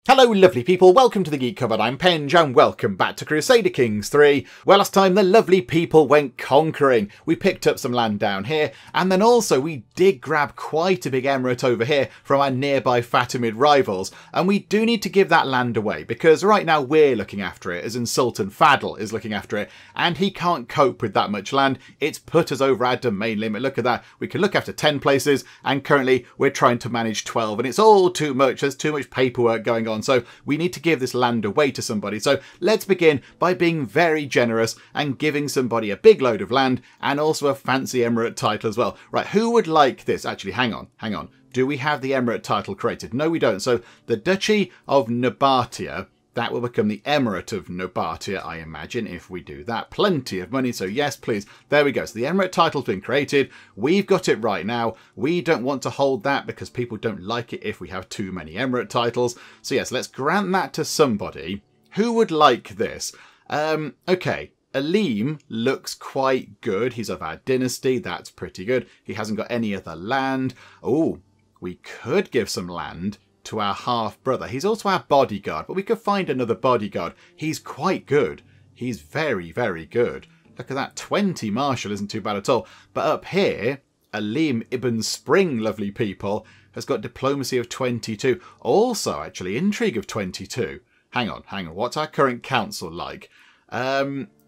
Hello lovely people, welcome to the Geek Cupboard, I'm Penge and welcome back to Crusader Kings 3. Well, last time the lovely people went conquering. We picked up some land down here and then also we did grab quite a big emirate over here from our nearby Fatimid rivals, and we do need to give that land away because right now we're looking after it, as in Sultan Fadl is looking after it, and he can't cope with that much land. It's put us over our domain limit. Look at that, we can look after 10 places and currently we're trying to manage 12 and it's all too much. There's too much paperwork going on. So we need to give this land away to somebody. So let's begin by being very generous and giving somebody a big load of land and also a fancy emirate title as well. Right, who would like this? Actually, hang on. Do we have the emirate title created? No, we don't. So the Duchy of Nobatia, that will become the Emirate of Nobatia, I imagine, if we do that. Plenty of money, so yes, please. There we go. So the Emirate title's been created. We've got it right now. We don't want to hold that because people don't like it if we have too many Emirate titles. So yes, let's grant that to somebody. Who would like this? Okay. Aleem looks quite good. He's of our dynasty. That's pretty good. He hasn't got any other land. Oh, we could give some land to our half-brother. He's also our bodyguard, but we could find another bodyguard. He's quite good. He's very, very good. Look at that, 20 martial isn't too bad at all. But up here, Aleem Ibn Spring, lovely people, has got diplomacy of 22. Also, actually, intrigue of 22. Hang on. What's our current council like?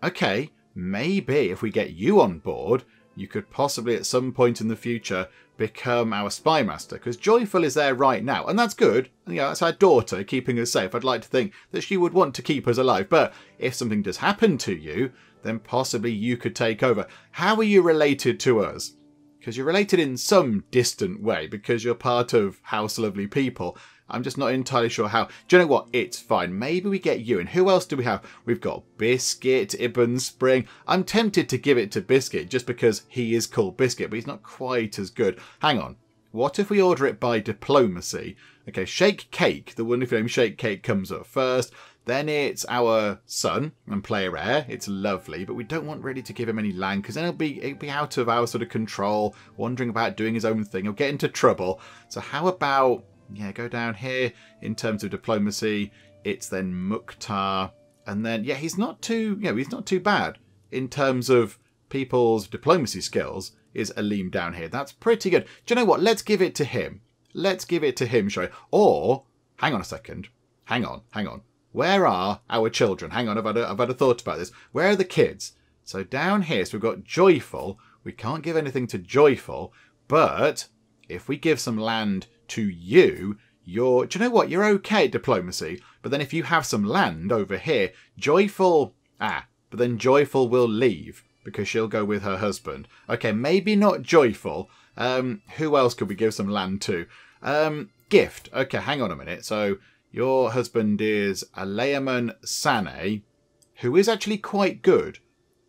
Okay, maybe if we get you on board, you could possibly at some point in the future become our spy master, because Joyful is there right now, and that's good. You know, that's our daughter keeping us safe. I'd like to think that she would want to keep us alive, but if something does happen to you, then possibly you could take over. How are you related to us? Because you're related in some distant way, because you're part of House Lovely People. I'm just not entirely sure how. Do you know what? It's fine. Maybe we get you. And who else do we have? We've got Biscuit, Ibn Spring. I'm tempted to give it to Biscuit just because he is called Biscuit, but he's not quite as good. Hang on. What if we order it by diplomacy? Okay, Shake Cake, the wonderful name Shake Cake comes up first. Then it's our son and player heir. It's lovely, but we don't want really to give him any land because then it'll be out of our sort of control, wandering about doing his own thing. He'll get into trouble. So how about, yeah, go down here in terms of diplomacy. It's then Mukhtar, and then yeah, he's not too bad in terms of people's diplomacy skills. Is Aleem down here? That's pretty good. Do you know what? Let's give it to him. Let's give it to him, shall we? Or hang on a second. Hang on. Where are our children? Hang on, I've had a thought about this. Where are the kids? So down here, so we've got Joyful. We can't give anything to Joyful, but if we give some land to you, do you know what? You're okay at diplomacy, but then if you have some land over here, Joyful, but then Joyful will leave because she'll go with her husband. Okay, maybe not Joyful. Who else could we give some land to? Gift. Okay, hang on a minute. So your husband is Aleaman Sane, who is actually quite good.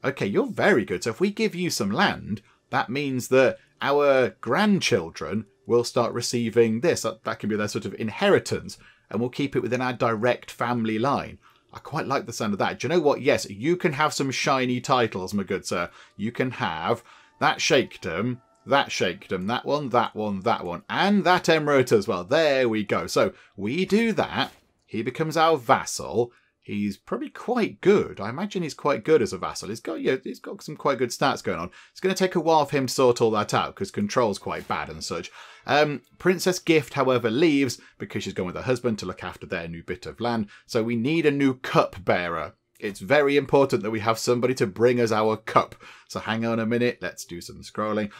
Okay, you're very good. So if we give you some land, that means that our grandchildren will start receiving this. That can be their sort of inheritance, and we'll keep it within our direct family line. I quite like the sound of that. Do you know what? Yes, you can have some shiny titles, my good sir. You can have that Shakedom, that one, and that emirate as well. There we go. So we do that. He becomes our vassal. He's probably quite good. I imagine he's quite good as a vassal. He's got some quite good stats going on. It's going to take a while for him to sort all that out because control's quite bad and such. Princess Gift, however, leaves because she's gone with her husband to look after their new bit of land. So we need a new cup bearer. It's very important that we have somebody to bring us our cup. So hang on a minute. Let's do some scrolling.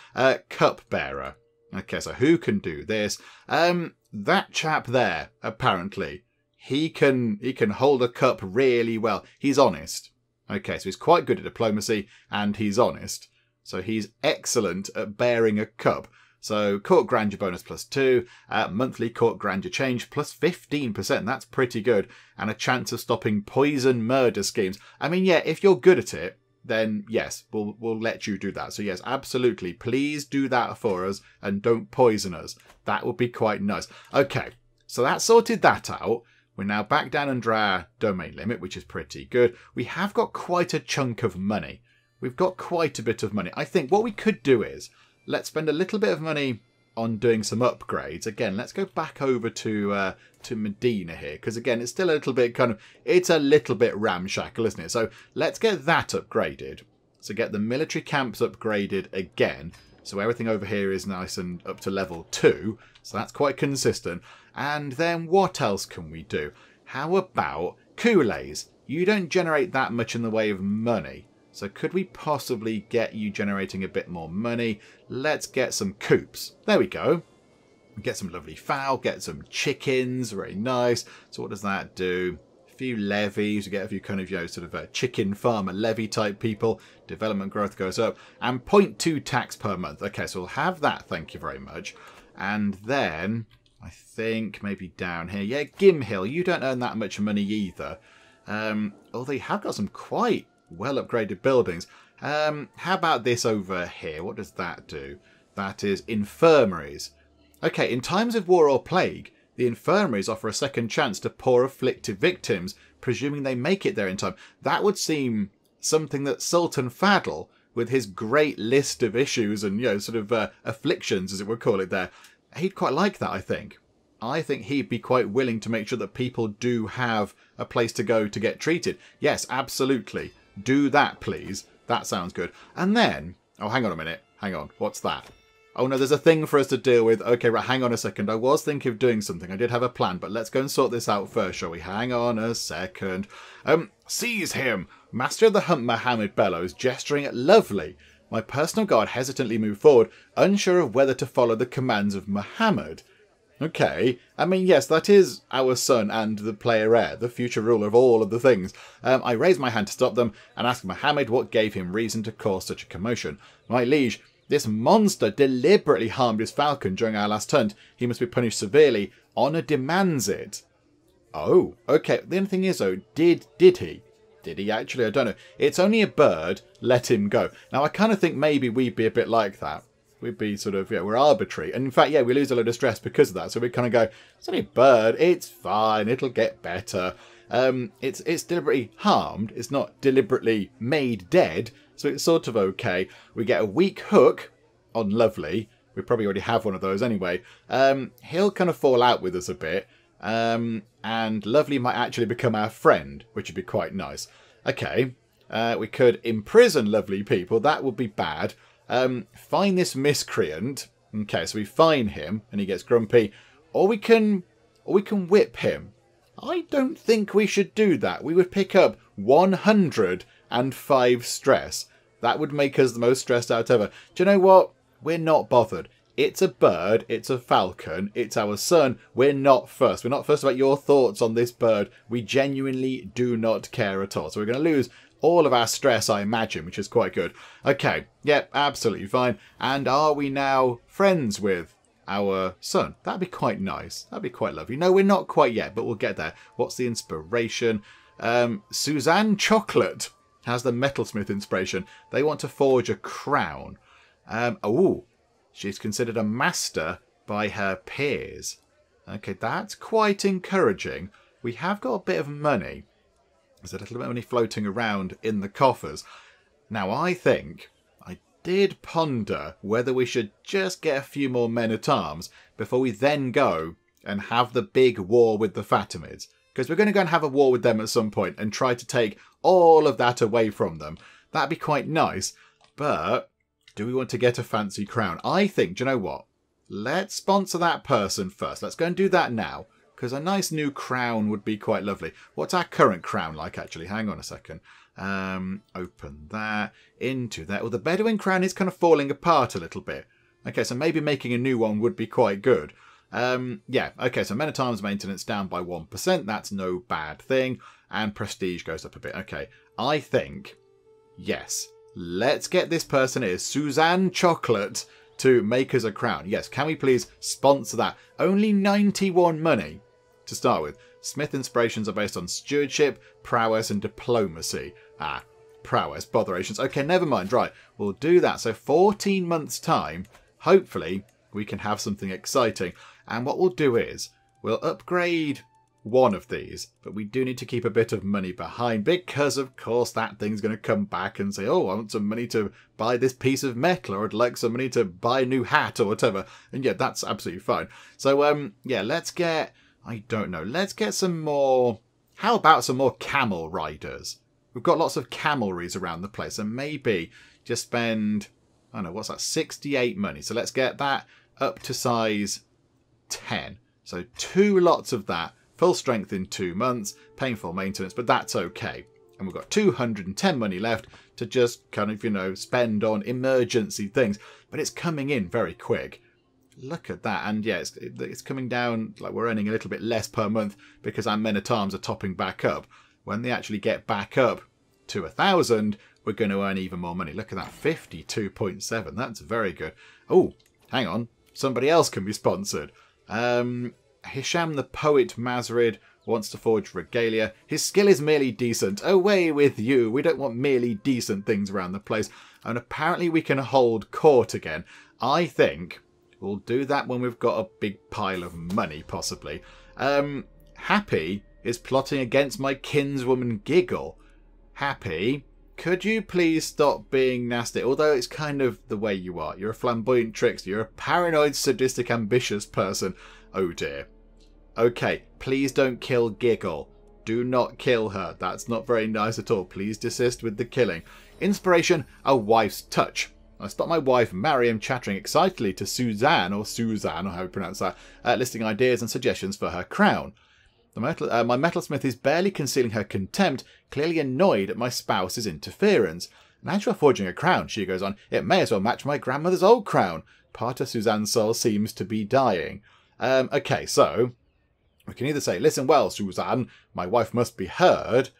Cup bearer. Okay, so who can do this? That chap there, apparently. He can hold a cup really well. He's honest. Okay, so he's quite good at diplomacy and he's honest. So he's excellent at bearing a cup. So court grandeur bonus +2, monthly court grandeur change +15%. That's pretty good. And a chance of stopping poison murder schemes. I mean, yeah, if you're good at it, then yes, we'll let you do that. So yes, absolutely. Please do that for us and don't poison us. That would be quite nice. Okay, so that sorted that out. We're now back down under our domain limit, which is pretty good. We have got quite a chunk of money. We've got quite a bit of money. I think what we could do is let's spend a little bit of money on doing some upgrades. Again, let's go back over to Medina here, because again, it's still a little bit it's a little bit ramshackle, isn't it? So let's get that upgraded. So get the military camps upgraded again. So everything over here is nice and up to level 2. So that's quite consistent. And then what else can we do? How about Kool-Aids? You don't generate that much in the way of money. So could we possibly get you generating a bit more money? Let's get some coops. There we go. Get some lovely fowl, get some chickens, very nice. So what does that do? A few levies, you get a few sort of chicken farmer levy type people. Development growth goes up. And 0.2 tax per month. Okay, so we'll have that, thank you very much. And then, I think maybe down here. Yeah, Gimhill, you don't earn that much money either. Although you have got some quite well upgraded buildings. How about this over here? What does that do? That is infirmaries. Okay, in times of war or plague, the infirmaries offer a second chance to poor afflicted victims, presuming they make it there in time. That would seem something that Sultan Fadl, with his great list of issues and, afflictions, as it would call it there, he'd quite like that, I think. I think he'd be quite willing to make sure that people do have a place to go to get treated. Yes, absolutely. Do that, please. That sounds good. And then... Oh, hang on a minute. Hang on. What's that? Oh, no, there's a thing for us to deal with. Okay, right, hang on a second. I was thinking of doing something. I did have a plan, but let's go and sort this out first, shall we? Hang on a second. Seize him! Master of the Hunt Mohammed bellows, gesturing at lovely. My personal guard hesitantly moved forward, unsure of whether to follow the commands of Mohammed. Okay, I mean, yes, that is our son and the player heir, the future ruler of all of the things. I raised my hand to stop them and asked Mohammed what gave him reason to cause such a commotion. My liege, this monster deliberately harmed his falcon during our last hunt. He must be punished severely. Honour demands it. Oh, okay. The only thing is, though, did he? Did he actually? I don't know. It's only a bird. Let him go. Now, I kind of think maybe we'd be a bit like that. We'd be we're arbitrary. And in fact, yeah, we lose a lot of stress because of that. So we kind of go, it's only a bird. It's fine. It'll get better. It's deliberately harmed. It's not deliberately made dead. So it's sort of okay. We get a weak hook on Lovely. We probably already have one of those anyway. He'll kind of fall out with us a bit. And Lovely might actually become our friend, which would be quite nice. Okay. We could imprison Lovely people. That would be bad. Fine this miscreant. Okay, so we fine him and he gets grumpy. Or we can whip him. I don't think we should do that. We would pick up 105 stress. That would make us the most stressed out ever. Do you know what? We're not bothered. It's a bird. It's a falcon. It's our son. We're not fussed. We're not fussed about your thoughts on this bird. We genuinely do not care at all. So we're going to lose all of our stress, I imagine, which is quite good. Okay, yep, absolutely fine. And are we now friends with our son? That'd be quite nice. That'd be quite lovely. No, we're not quite yet, but we'll get there. What's the inspiration? Suzanne Chocolate has the metalsmith inspiration. They want to forge a crown. Oh, she's considered a master by her peers. Okay, that's quite encouraging. We have got a bit of money. There's a little bit of money floating around in the coffers. Now, I did ponder whether we should just get a few more men-at-arms before we then go and have the big war with the Fatimids. Because we're going to go and have a war with them at some point and try to take all of that away from them. That'd be quite nice. But do we want to get a fancy crown? I think, do you know what? Let's sponsor that person first. Let's go and do that now. Because a nice new crown would be quite lovely. What's our current crown like, actually? Hang on a second. Open that. Into that. Well, the Bedouin crown is kind of falling apart a little bit. Okay, so maybe making a new one would be quite good. Yeah, okay, so men-at-arms maintenance down by 1%. That's no bad thing. And prestige goes up a bit. Okay, I think, yes, let's get this person here, Suzanne Chocolate, to make us a crown. Yes, can we please sponsor that? Only 91 money. To start with, Smith inspirations are based on stewardship, prowess, and diplomacy. Ah, prowess, botherations. Okay, never mind. Right, we'll do that. So 14 months' time, hopefully, we can have something exciting. And what we'll do is, we'll upgrade one of these, but we do need to keep a bit of money behind because, of course, that thing's going to come back and say, oh, I want some money to buy this piece of metal, or I'd like some money to buy a new hat or whatever. And yeah, that's absolutely fine. So, yeah, let's get, I don't know, let's get some more, how about some more camel riders? We've got lots of camelries around the place, and maybe just spend, I don't know, what's that, 68 money. So let's get that up to size 10. So 2 lots of that. Full strength in 2 months, painful maintenance, but that's okay. And we've got 210 money left to just kind of, you know, spend on emergency things. But it's coming in very quick. Look at that. And yeah, it's coming down, like we're earning a little bit less per month because our men-at-arms are topping back up. When they actually get back up to 1,000, we're going to earn even more money. Look at that, 52.7. That's very good. Oh, hang on. Somebody else can be sponsored. Hisham the Poet Mazrid wants to forge regalia. His skill is merely decent. Away with you. We don't want merely decent things around the place. And apparently we can hold court again. I think we'll do that when we've got a big pile of money, possibly. Happy is plotting against my kinswoman Giggle. Happy, could you please stop being nasty? Although it's kind of the way you are. You're a flamboyant trickster. You're a paranoid, sadistic, ambitious person. Oh dear. Okay, please don't kill Giggle. Do not kill her. That's not very nice at all. Please desist with the killing. Inspiration, a wife's touch. I spot my wife, Mariam, chattering excitedly to Suzanne, or how you pronounce that, listing ideas and suggestions for her crown. My metalsmith is barely concealing her contempt, clearly annoyed at my spouse's interference. And as you're forging a crown, she goes on, it may as well match my grandmother's old crown. Part of Suzanne's soul seems to be dying. Okay, so we can either say, listen well, Suzanne, my wife must be heard.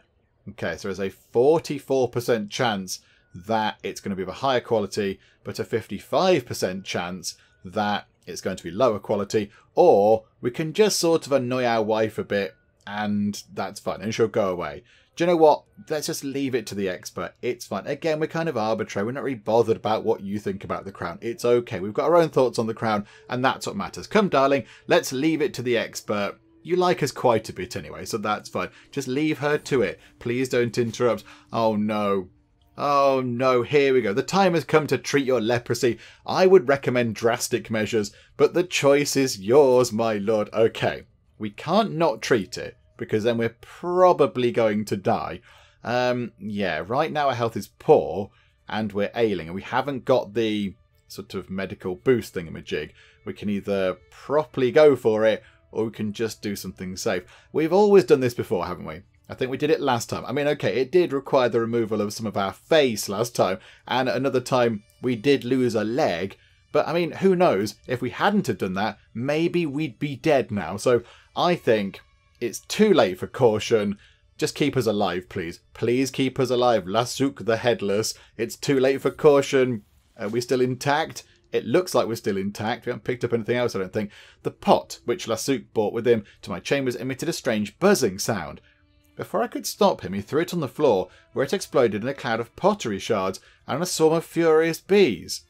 Okay, so there's a 44% chance that it's going to be of a higher quality, but a 55% chance that it's going to be lower quality, or we can just sort of annoy our wife a bit and that's fine, and she'll go away. Do you know what? Let's just leave it to the expert. It's fine. Again, we're kind of arbitrary. We're not really bothered about what you think about the crown. It's okay. We've got our own thoughts on the crown, and that's what matters. Come, darling, let's leave it to the expert. You like us quite a bit anyway, so that's fine. Just leave her to it. Please don't interrupt. Oh, no. Oh, no. Here we go. The time has come to treat your leprosy. I would recommend drastic measures, but the choice is yours, my lord. Okay. We can't not treat it, because then we're probably going to die. Yeah, right now our health is poor, and we're ailing, and we haven't got the sort of medical boost thingamajig. We can either properly go for it, or we can just do something safe. We've always done this before, haven't we? I think we did it last time. I mean, okay, it did require the removal of some of our face last time, and another time we did lose a leg. But, I mean, who knows? If we hadn't have done that, maybe we'd be dead now. So I think it's too late for caution. Just keep us alive, please. Please keep us alive. Lasuk the Headless. It's too late for caution. Are we still intact? It looks like we're still intact. We haven't picked up anything else, I don't think. The pot, which Lasuk brought with him to my chambers, emitted a strange buzzing sound. Before I could stop him, he threw it on the floor, where it exploded in a cloud of pottery shards and a swarm of furious bees.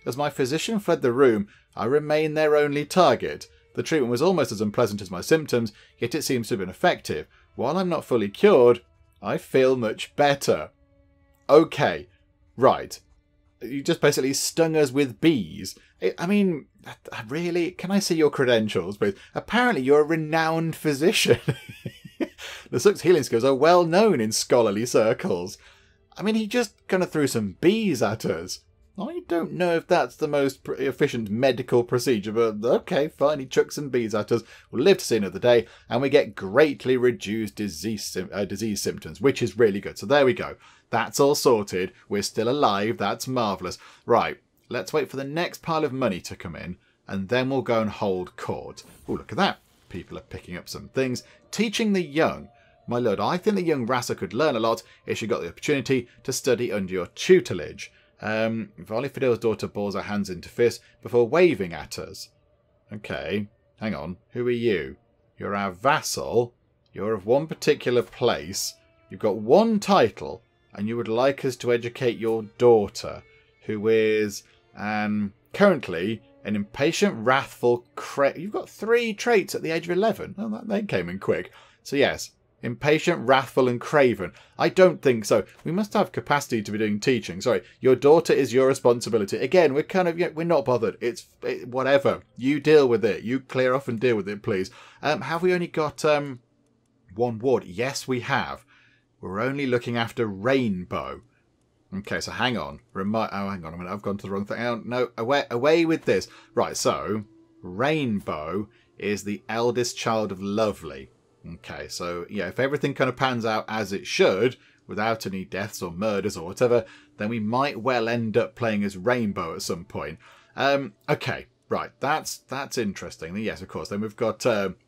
As my physician fled the room, I remained their only target. The treatment was almost as unpleasant as my symptoms, yet it seems to have been effective. While I'm not fully cured, I feel much better. Okay, right. You just basically stung us with bees. I mean, really? Can I see your credentials, please? Apparently you're a renowned physician. The Suk's healing skills are well known in scholarly circles. I mean, he just kind of threw some bees at us. I don't know if that's the most efficient medical procedure, but okay, fine, he chucked some bees at us. We'll live to see another day, and we get greatly reduced disease symptoms, which is really good. So there we go. That's all sorted. We're still alive. That's marvellous. Right, let's wait for the next pile of money to come in, and then we'll go and hold court. Oh, look at that. People are picking up some things. Teaching the young. My lord, I think the young Rasa could learn a lot if she got the opportunity to study under your tutelage. Vali Fidel's daughter balls her hands into fists before waving at us. Okay, hang on. Who are you? You're our vassal. You're of one particular place. You've got one title, and you would like us to educate your daughter, who is currently An impatient, wrathful, you've got 3 traits at the age of 11. Oh, they came in quick. So yes, impatient, wrathful and craven. I don't think so. We must have capacity to be doing teaching. Sorry, your daughter is your responsibility. Again, we're kind of, we're not bothered. It's whatever. You deal with it. You clear off and deal with it, please. Have we only got 1 ward? Yes, we have. We're only looking after Rainbow. Okay, so hang on. Oh, hang on a minute. I've gone to the wrong thing. Oh, no, away with this. Right, so Rainbow is the eldest child of Lovely. Okay, so yeah, if everything kind of pans out as it should, without any deaths or murders or whatever, then we might well end up playing as Rainbow at some point. Okay, right, that's interesting. Yes, of course. Then we've got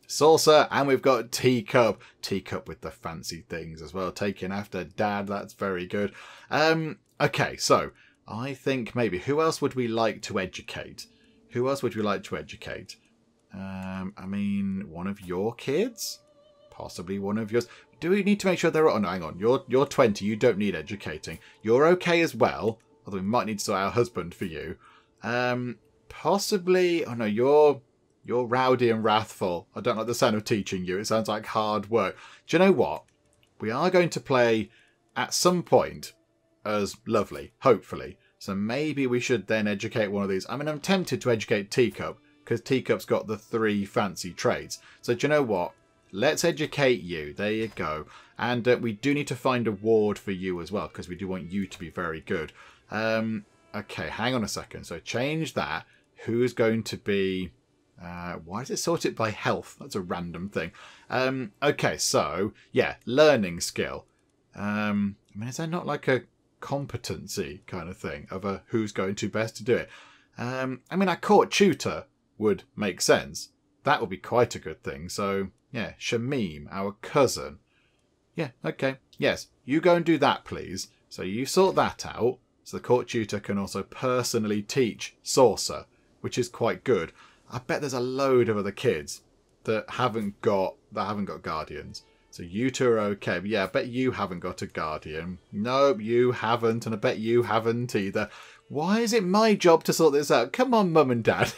Saucer and we've got Teacup. Teacup with the fancy things as well, taking after Dad. That's very good. Okay, so I think maybe who else would we like to educate? Who else would we like to educate? I mean, one of your kids? Possibly one of yours. Do we need to make sure they're... Oh, no, hang on. You're 20. You don't need educating. You're okay as well. Although we might need to sort out a husband for you. Possibly... Oh, no, you're rowdy and wrathful. I don't like the sound of teaching you. It sounds like hard work. Do you know what? We are going to play at some point as Lovely, hopefully. So maybe we should then educate one of these. I mean, I'm tempted to educate Teacup because Teacup's got the 3 fancy traits. So do you know what? Let's educate you. There you go. And we do need to find a ward for you as well, because we do want you to be very good. Okay, hang on a second. So change that. Who's going to be... why does it sort it by health? That's a random thing. Okay, so, yeah, learning skill. I mean, is there not like a competency kind of thing of a who's going to best to do it? I mean, our court tutor would make sense. That would be quite a good thing. So... yeah, Shamim, our cousin. Yeah, okay. Yes, you go and do that, please. So you sort that out. So the court tutor can also personally teach Saucer, which is quite good. I bet there's a load of other kids that haven't got guardians. So you two are okay. But yeah, I bet you haven't got a guardian. Nope, you haven't. And I bet you haven't either. Why is it my job to sort this out? Come on, Mum and Dad.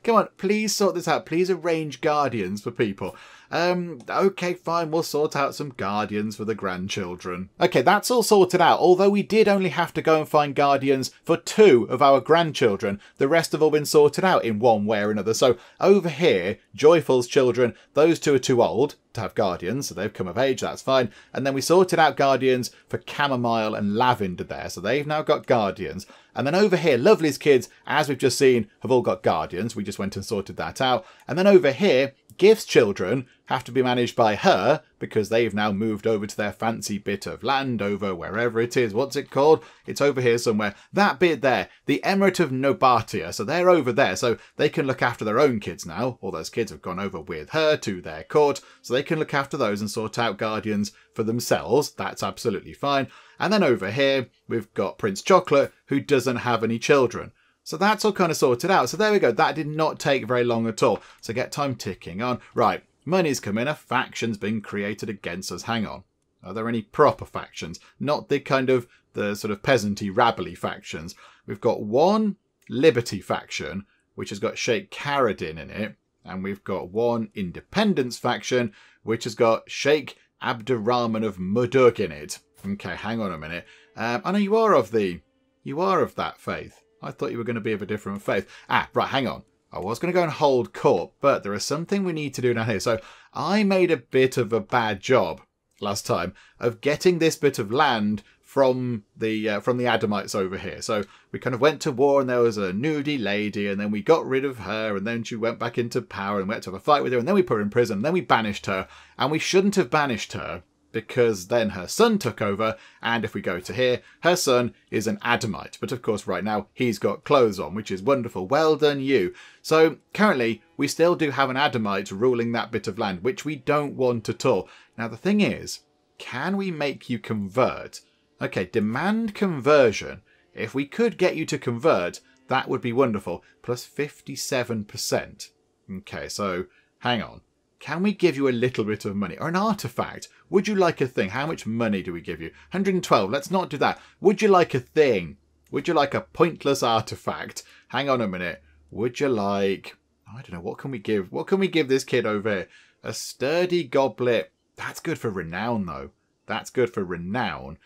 Come on, please sort this out. Please arrange guardians for people. Okay, fine. We'll sort out some guardians for the grandchildren. Okay, that's all sorted out. Although we did only have to go and find guardians for 2 of our grandchildren. The rest have all been sorted out in one way or another. So over here, Joyful's children, those 2 are too old to have guardians, so they've come of age, that's fine. And then we sorted out guardians for Chamomile and Lavender there, so they've now got guardians. And then over here, Lovely's kids, as we've just seen, have all got guardians. We just went and sorted that out. And then over here, Gift's children have to be managed by her because they've now moved over to their fancy bit of land over wherever it is. What's it called? It's over here somewhere. That bit there, the Emirate of Nobatia. So they're over there. So they can look after their own kids now. All those kids have gone over with her to their court. So they can look after those and sort out guardians for themselves. That's absolutely fine. And then over here, we've got Prince Chocolate, who doesn't have any children. So that's all kind of sorted out. So there we go. That did not take very long at all. So get time ticking on. Right. Money's come in. A faction's been created against us. Hang on. Are there any proper factions? Not the kind of the sort of peasanty, rabbly factions. We've got one Liberty faction, which has got Sheikh Karadin in it. And we've got one Independence faction, which has got Sheikh Abdurrahman of Mudug in it. Okay, hang on a minute. I know you are of that faith. I thought you were going to be of a different faith. Right, hang on. I was going to go and hold court, but there is something we need to do down here. So I made a bit of a bad job last time of getting this bit of land from the Adamites over here. So we kind of went to war and there was a nudie lady and then we got rid of her and then she went back into power and we had to have a fight with her and then we put her in prison and then we banished her. And we shouldn't have banished her, because then her son took over, and if we go to here, her son is an Adamite. But of course, right now, he's got clothes on, which is wonderful. Well done, you. So currently, we still do have an Adamite ruling that bit of land, which we don't want at all. Now, the thing is, can we make you convert? Okay, demand conversion. If we could get you to convert, that would be wonderful. Plus 57%. Okay, so hang on. Can we give you a little bit of money? Or an artifact? Would you like a thing? How much money do we give you? 112. Let's not do that. Would you like a thing? Would you like a pointless artifact? Hang on a minute. Would you like... I don't know, what can we give? What can we give this kid over here? A sturdy goblet. That's good for renown, though. That's good for renown.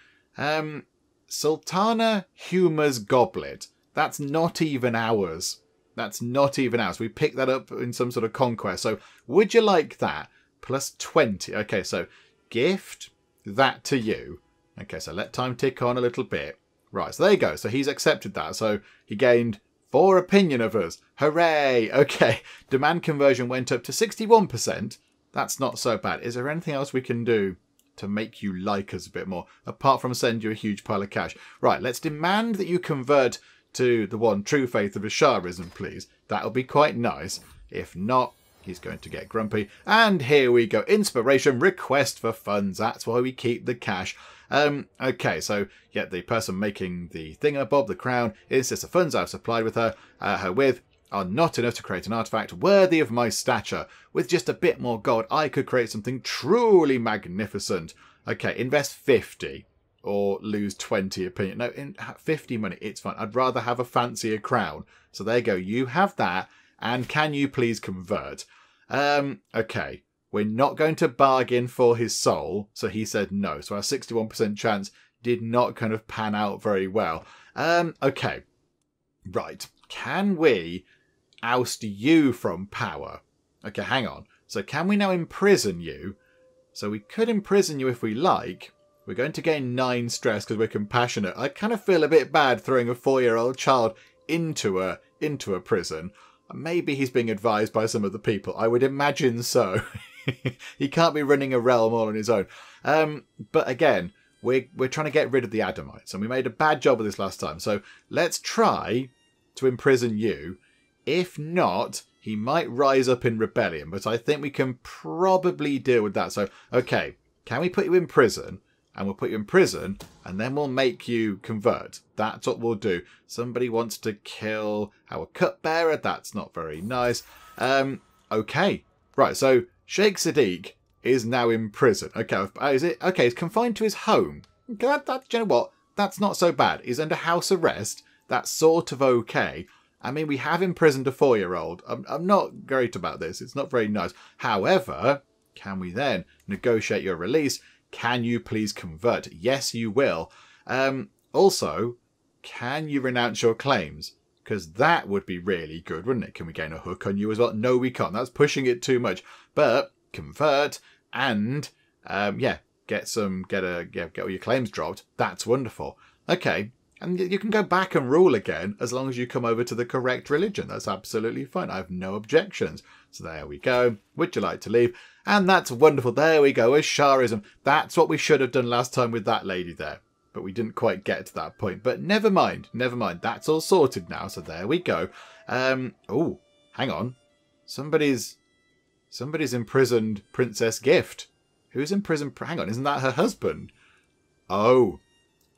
Sultana Huma's goblet. That's not even ours. That's not even ours. We picked that up in some sort of conquest. So would you like that? Plus 20. Okay, so gift that to you. Okay, so let time tick on a little bit. Right, so there you go. So he's accepted that. So he gained 4 opinion of us. Hooray! Okay, demand conversion went up to 61%. That's not so bad. Is there anything else we can do to make you like us a bit more, apart from send you a huge pile of cash? Right, let's demand that you convert to the one true faith of Asharism, please. That'll be quite nice. If not, he's going to get grumpy. And here we go. Inspiration, request for funds. That's why we keep the cash. Okay, so, yeah, the person making the thingamabob, the crown, insists the funds I've supplied with her with are not enough to create an artifact worthy of my stature. With just a bit more gold, I could create something truly magnificent. Okay, invest 50 or lose 20 opinion. No, in 50 money, it's fine. I'd rather have a fancier crown. So there you go. You have that. And can you please convert? Okay. We're not going to bargain for his soul. So he said no. So our 61% chance did not kind of pan out very well. Okay. Right. Can we oust you from power? Okay, hang on. So can we now imprison you? So we could imprison you if we like. We're going to gain 9 stress because we're compassionate. I kind of feel a bit bad throwing a 4-year-old child into a prison. Maybe he's being advised by some of the people. I would imagine so. He can't be running a realm all on his own. But again, we're trying to get rid of the Adamites, and we made a bad job of this last time. So let's try to imprison you. If not, he might rise up in rebellion, but I think we can probably deal with that. So, okay, can we put you in prison? And we'll put you in prison, and then we'll make you convert. That's what we'll do. Somebody wants to kill our cupbearer. That's not very nice. Okay. Right, so Sheikh Sadiq is now in prison. Okay, is it? Okay, he's confined to his home. Do you know what? That's not so bad. He's under house arrest. That's sort of okay. I mean, we have imprisoned a 4-year-old. I'm not great about this. It's not very nice. However, can we then negotiate your release? Can you please convert? Yes, you will. Also, can you renounce your claims? Because that would be really good, wouldn't it? Can we gain a hook on you as well? No, we can't. That's pushing it too much. But convert and, yeah, get all your claims dropped. That's wonderful. Okay. And you can go back and rule again as long as you come over to the correct religion. That's absolutely fine. I have no objections. So there we go. Would you like to leave? And that's wonderful. There we go. Asharism. That's what we should have done last time with that lady there. But we didn't quite get to that point. But never mind. Never mind. That's all sorted now. So there we go. Oh, hang on. Somebody's imprisoned Princess Gift. Who's imprisoned? Hang on. Isn't that her husband? Oh.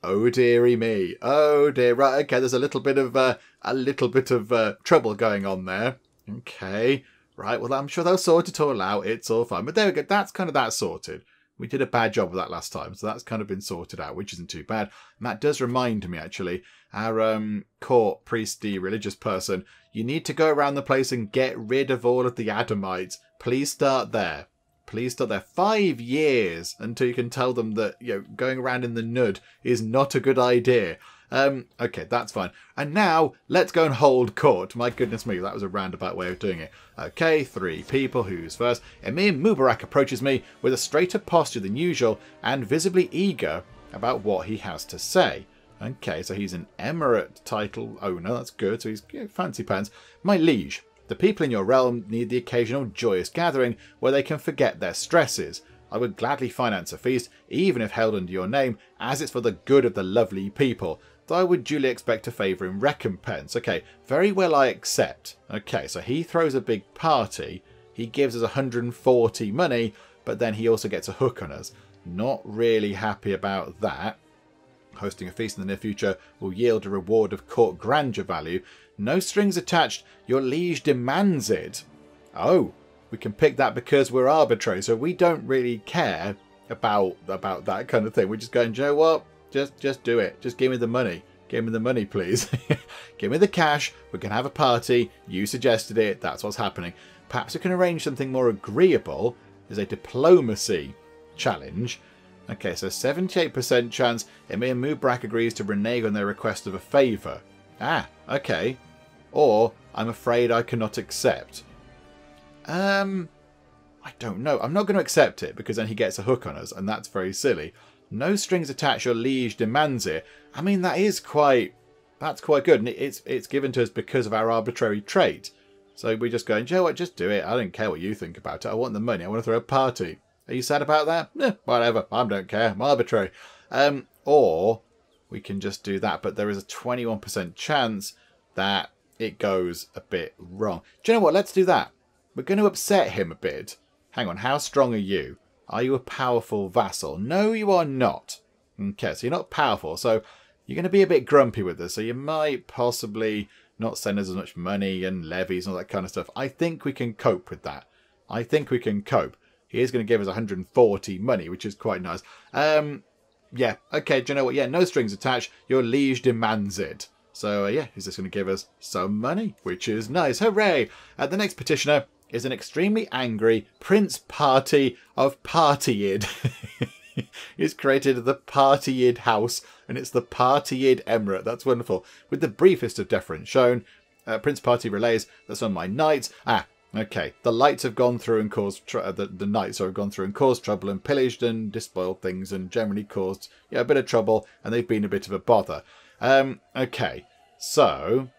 Oh dearie me. Oh dear. Right. Okay. There's a little bit of trouble going on there. Okay. Right. Well, I'm sure they'll sort it all out. It's all fine. But there we go. That's kind of that sorted. We did a bad job of that last time, so that's kind of been sorted out, which isn't too bad. And that does remind me, actually, our court priesty religious person, you need to go around the place and get rid of all of the Adamites. Please start there. Please start there. 5 years until you can tell them that, you know, going around in the nud is not a good idea. Okay, that's fine. And now, let's go and hold court. My goodness me, that was a roundabout way of doing it. Okay, 3 people. Who's first? Emir Mubarak approaches me with a straighter posture than usual and visibly eager about what he has to say. Okay, so he's an emirate title owner. That's good. So he's fancy pants. My liege, the people in your realm need the occasional joyous gathering where they can forget their stresses. I would gladly finance a feast, even if held under your name, as it's for the good of the lovely people. Though I would duly expect a favour in recompense. Okay, very well, I accept. Okay, so he throws a big party. He gives us 140 money, but then he also gets a hook on us. Not really happy about that. Hosting a feast in the near future will yield a reward of court grandeur value. No strings attached. Your liege demands it. Oh, we can pick that because we're arbitrary, so we don't really care about that kind of thing. We're just going, you know what? Just do it. Just give me the money. Give me the money, please. Give me the cash. We can have a party. You suggested it. That's what's happening. Perhaps we can arrange something more agreeable. There's a diplomacy challenge. Okay, so 78% chance Emir Mubrak agrees to renege on their request of a favour. Ah, okay. Or, I'm afraid I cannot accept. I don't know. I'm not going to accept it because then he gets a hook on us, and that's very silly. No strings attached, your liege demands it. I mean, that's quite good, and it's given to us because of our arbitrary trait. So we're just going, you know what, just do it. I don't care what you think about it. I want the money. I want to throw a party. Are you sad about that? Whatever. I don't care. I'm arbitrary. Or we can just do that, but there is a 21% chance that it goes a bit wrong. Do you know what? Let's do that. We're going to upset him a bit. Hang on. How strong are you? Are you a powerful vassal? No, you are not. Okay, so you're not powerful. So you're going to be a bit grumpy with us. So you might possibly not send us as much money and levies and all that kind of stuff. I think we can cope with that. I think we can cope. He is going to give us 140 money, which is quite nice. Yeah, okay, do you know what? Yeah, no strings attached. Your liege demands it. So, yeah, he's just going to give us some money, which is nice. Hooray! The next petitioner is an extremely angry Prince Party of Partyyid. He's created the Partyyid house, and it's the Partyyid Emirate. That's wonderful. With the briefest of deference shown, Prince Party relays that some of my knights... Okay, the lights have gone through and caused the knights have gone through and caused trouble and pillaged and despoiled things and generally caused a bit of trouble, and they've been a bit of a bother. Okay, so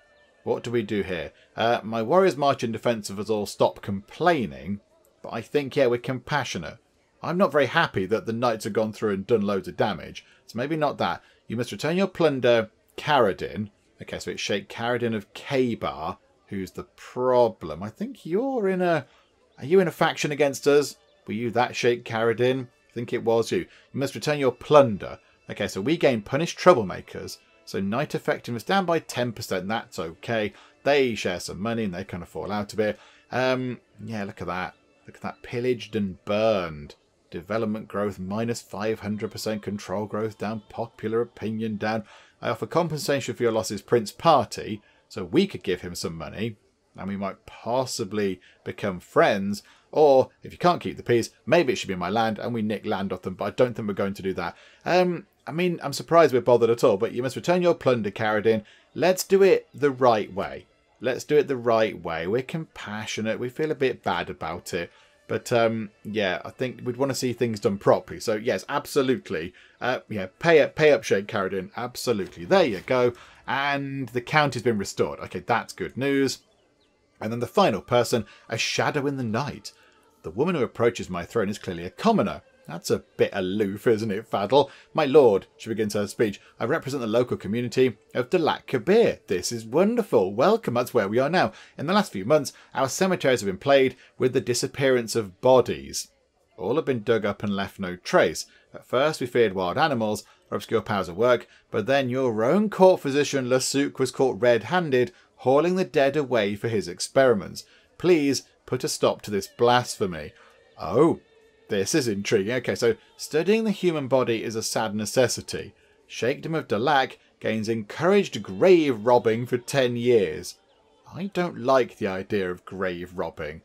what do we do here? My warriors march in defence of us all. Stop complaining, but I think we're compassionate. I'm not very happy that the knights have gone through and done loads of damage, so maybe not that. You must return your plunder, Karadin. Okay, so it's Sheikh Karadin of K-Bar. Who's the problem? I think you're in a... Are you in a faction against us? Were you that Sheikh Karadin? I think it was you. You must return your plunder. Okay, so we gain punished troublemakers. So knight effectiveness down by 10%. That's okay. They share some money and they kind of fall out of it. Yeah, look at that. Look at that. Pillaged and burned. Development growth minus 500%. Control growth down. Popular opinion down. I offer compensation for your losses, Prince Party. So we could give him some money, and we might possibly become friends. Or, if you can't keep the peace, maybe it should be my land, and we nick land off them, but I don't think we're going to do that. I mean, I'm surprised we're bothered at all, but you must return your plunder, Karadin. Let's do it the right way. Let's do it the right way. We're compassionate. We feel a bit bad about it. But, yeah, I think we'd want to see things done properly. So, yes, absolutely. Yeah, pay up, Sheikh Karadin. Absolutely. There you go. And the county's been restored. Okay, that's good news. And then the final person, a shadow in the night. The woman who approaches my throne is clearly a commoner. That's a bit aloof, isn't it, Faddle? My lord, she begins her speech, I represent the local community of Dalak Kabir. This is wonderful. Welcome, that's where we are now. In the last few months, our cemeteries have been plagued with the disappearance of bodies. All have been dug up and left no trace. At first we feared wild animals or obscure powers at work, but then your own court physician Lasuk was caught red-handed, hauling the dead away for his experiments. Please put a stop to this blasphemy. Oh, this is intriguing. Okay, so studying the human body is a sad necessity. Sheikhdom of Dalak gains encouraged grave robbing for 10 years. I don't like the idea of grave robbing.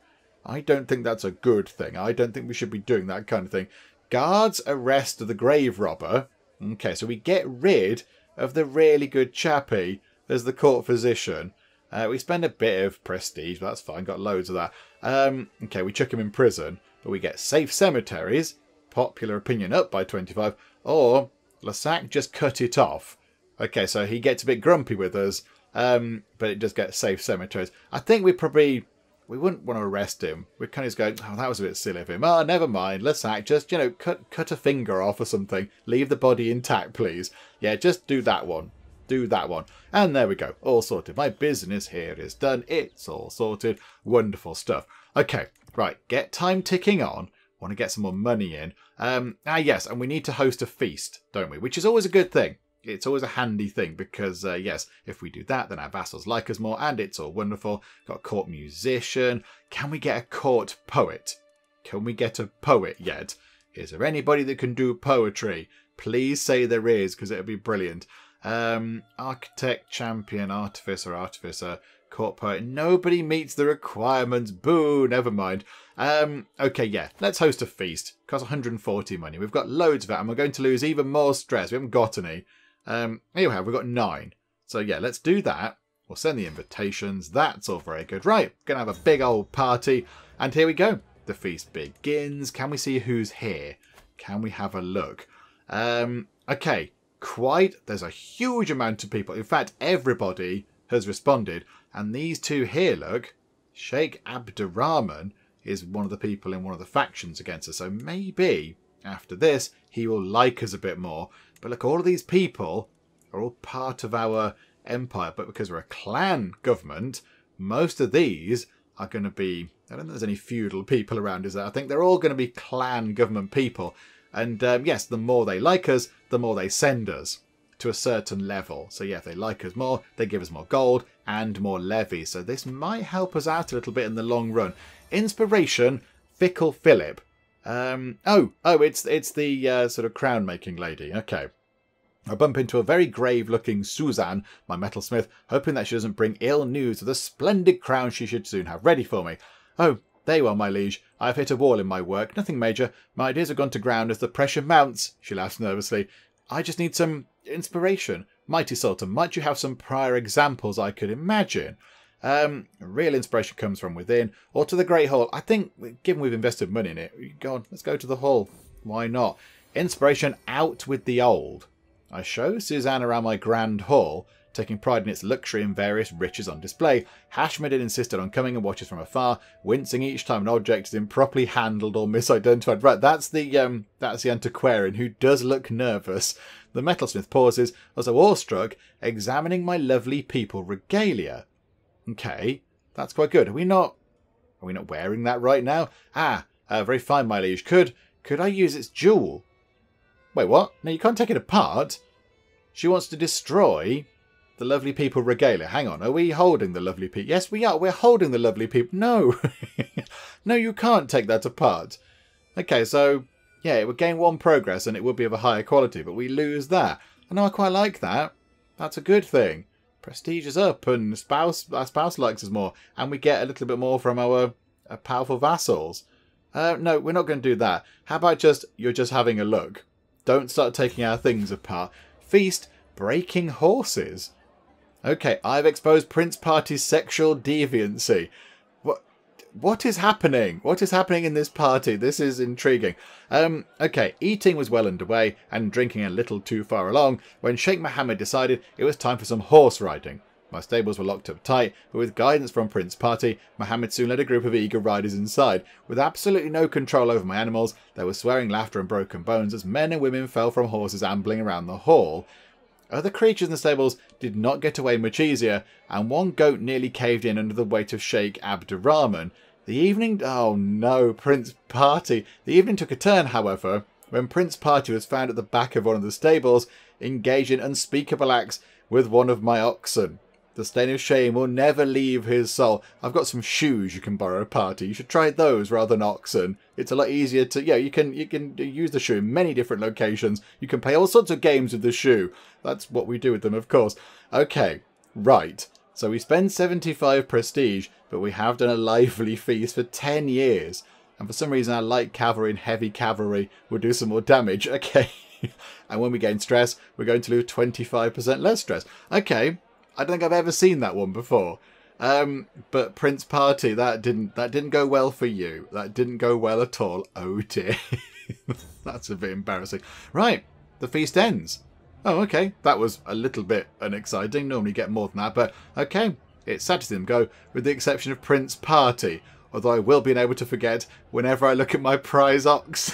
I don't think that's a good thing. I don't think we should be doing that kind of thing. Guards arrest the grave robber. Okay, so we get rid of the really good chappie as the court physician. We spend a bit of prestige, but that's fine. Got loads of that. Okay, we chuck him in prison, but we get safe cemeteries. Popular opinion up by 25. Or Lasac just cut it off. Okay, so he gets a bit grumpy with us, but it does get safe cemeteries. I think we wouldn't want to arrest him. We'd kind of just go, oh, that was a bit silly of him. Oh, never mind. Let's just, cut a finger off or something. Leave the body intact, please. Yeah, just do that one. Do that one. And there we go. All sorted. My business here is done. It's all sorted. Wonderful stuff. Okay, right. Get time ticking on. Want to get some more money in. Yes, and we need to host a feast, don't we? Which is always a good thing. It's always a handy thing because, yes, if we do that, then our vassals like us more and it's all wonderful. Got a court musician. Can we get a court poet? Can we get a poet yet? Is there anybody that can do poetry? Please say there is because it would be brilliant. Architect, champion, artificer, court poet. Nobody meets the requirements. Boo, never mind. Okay, yeah, let's host a feast. Costs 140 money. We've got loads of it, and we're going to lose even more stress. We haven't got any. Here we have, we've got 9. So yeah, let's do that. We'll send the invitations. That's all very good. Right, gonna have a big old party. And here we go. The feast begins. Can we see who's here? Can we have a look? Okay, there's a huge amount of people. In fact, everybody has responded. And these two here, look, Sheikh Abdurrahman is one of the people in one of the factions against us. So maybe after this, he will like us a bit more. But look, all of these people are all part of our empire. But because we're a clan government, most of these are going to be... I don't think there's any feudal people around, is there? I think they're all going to be clan government people. And yes, the more they like us, the more they send us to a certain level. So yeah, if they like us more, they give us more gold and more levies. So this might help us out a little bit in the long run. Inspiration, Fickle Philip. It's the sort of crown making lady. Okay. I bump into a very grave looking Suzanne, my metalsmith, hoping that she doesn't bring ill news of the splendid crown she should soon have ready for me. Oh, there you are, my liege. I have hit a wall in my work. Nothing major. My ideas have gone to ground as the pressure mounts. She laughs nervously. I just need some inspiration. Mighty Sultan, might you have some prior examples I could imagine? Real inspiration comes from within or to the Great Hall. I think, given we've invested money in it, go on, let's go to the hall. Why not? Inspiration out with the old. I show Suzanne around my grand hall, taking pride in its luxury and various riches on display. Hashmedin insisted on coming and watches from afar, wincing each time an object is improperly handled or misidentified. Right, that's the antiquarian who does look nervous. The metalsmith pauses, as though awestruck, examining my lovely people regalia. Okay, that's quite good. Are we not wearing that right now? Very fine, my liege. Could I use its jewel? Wait, what? No, you can't take it apart. She wants to destroy the lovely people regalia. Hang on, are we holding the lovely people? Yes, we are. We're holding the lovely people. No. No, you can't take that apart. Okay, so, yeah, it would gain 1 progress and it would be of a higher quality, but we lose that. I know, I quite like that. That's a good thing. Prestige is up and our spouse likes us more. And we get a little bit more from our powerful vassals. No, we're not going to do that. How about you're just having a look? Don't start taking our things apart. Feast, breaking horses. Okay, I've exposed Prince Party's sexual deviancy. What is happening? What is happening in this party? This is intriguing. Okay, eating was well underway and drinking a little too far along when Sheikh Mohammed decided it was time for some horse riding. My stables were locked up tight, but with guidance from Prince Party, Mohammed soon led a group of eager riders inside. With absolutely no control over my animals, there was swearing, laughter and broken bones as men and women fell from horses ambling around the hall. Other creatures in the stables did not get away much easier, and one goat nearly caved in under the weight of Sheikh Abdurrahman. The evening... Oh no, Prince Party. The evening took a turn, however, when Prince Party was found at the back of one of the stables, engaged in unspeakable acts with one of my oxen. The stain of shame will never leave his soul. I've got some shoes you can borrow, Party. You should try those rather than oxen. It's a lot easier to... Yeah, you can use the shoe in many different locations. You can play all sorts of games with the shoe. That's what we do with them, of course. Okay, right. So we spend 75 prestige, but we have done a lively feast for 10 years. And for some reason, our light cavalry and heavy cavalry will do some more damage. Okay. And when we gain stress, we're going to lose 25% less stress. Okay. I don't think I've ever seen that one before. But Prince Party, that didn't go well for you. That didn't go well at all. Oh dear. That's a bit embarrassing. Right, the feast ends. Oh, okay. That was a little bit unexciting. Normally you get more than that, but okay. It's sad to see them go, with the exception of Prince Party. Although I will be able to forget whenever I look at my prize ox.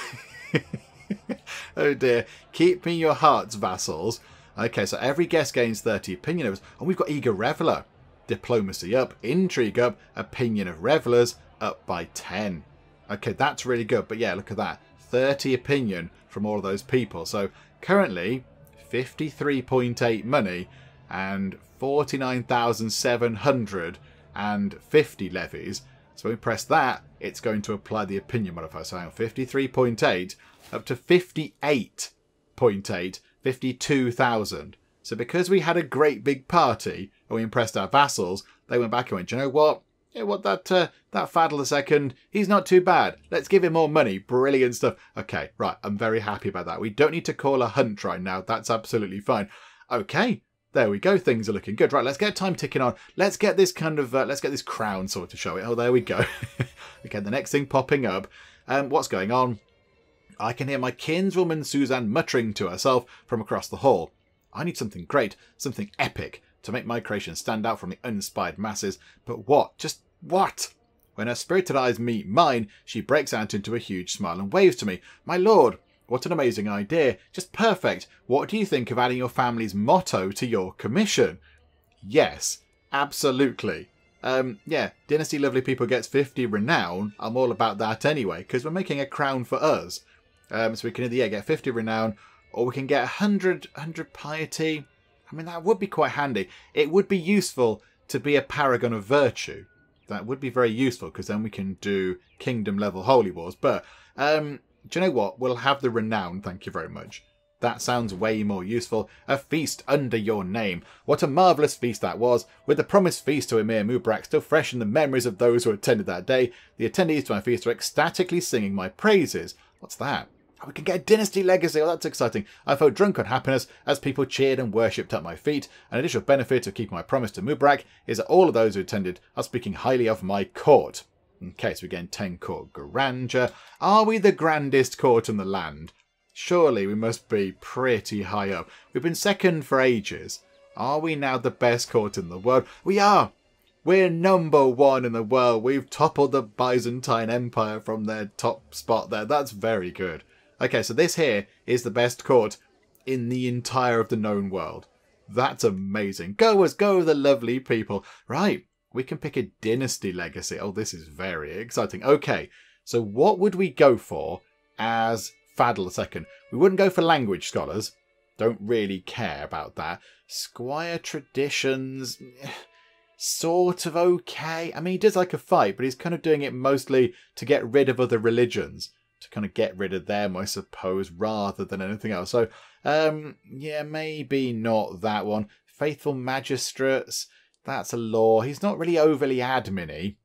Oh dear. Keep me your hearts, vassals. Okay, so every guest gains 30 opinion of us. And we've got Eager Reveller. Diplomacy up, intrigue up, opinion of revelers up by 10. Okay, that's really good. But yeah, look at that. 30 opinion from all of those people. So currently 53.8 money and 49,750 levies. So when we press that, it's going to apply the opinion modifier. So hang on, 53.8 up to 58.8, 52,000. So because we had a great big party and we impressed our vassals, they went back and went, "Do you know what? Yeah, what that Faddle II, he's not too bad. Let's give him more money." Brilliant stuff. Okay, right. I'm very happy about that. We don't need to call a hunt right now. That's absolutely fine. Okay, there we go. Things are looking good. Right, let's get time ticking on. Let's get this let's get this crown sort of show it. Oh, there we go. Okay, the next thing popping up. What's going on? I can hear my kinswoman Suzanne muttering to herself from across the hall. I need something great, something epic, to make my creation stand out from the uninspired masses. But what? Just what? When her spirited eyes meet mine, she breaks out into a huge smile and waves to me. "My lord, what an amazing idea. Just perfect. What do you think of adding your family's motto to your commission?" Yes, absolutely. Yeah, Dynasty Lovely People gets 50 renown. I'm all about that anyway, because we're making a crown for us. So we can either get 50 renown, or we can get 100 piety. I mean, that would be quite handy. It would be useful to be a paragon of virtue. That would be very useful, because then we can do kingdom level holy wars. But do you know what? We'll have the renown, thank you very much. That sounds way more useful. A feast under your name. What a marvellous feast that was. With the promised feast to Emir Mubrak still fresh in the memories of those who attended that day, the attendees to my feast are ecstatically singing my praises. What's that? Oh, we can get a dynasty legacy. Oh, that's exciting. I felt drunk on happiness as people cheered and worshipped at my feet. An additional benefit of keeping my promise to Mubrak is that all of those who attended are speaking highly of my court. Okay, so we're getting 10 court grandeur. Are we the grandest court in the land? Surely we must be pretty high up. We've been second for ages. Are we now the best court in the world? We are! We're #1 in the world. We've toppled the Byzantine Empire from their top spot there. That's very good. Okay, so this here is the best court in the entire of the known world. That's amazing. Go us, go the lovely people. Right, we can pick a dynasty legacy. Oh, this is very exciting. Okay, so what would we go for as Faddle II? We wouldn't go for language scholars. Don't really care about that. Squire traditions, sort of okay. I mean, he does like a fight, but he's kind of doing it mostly to get rid of other religions. To kind of get rid of them, I suppose, rather than anything else. So, yeah, maybe not that one. Faithful Magistrates, that's a law. He's not really overly admin-y.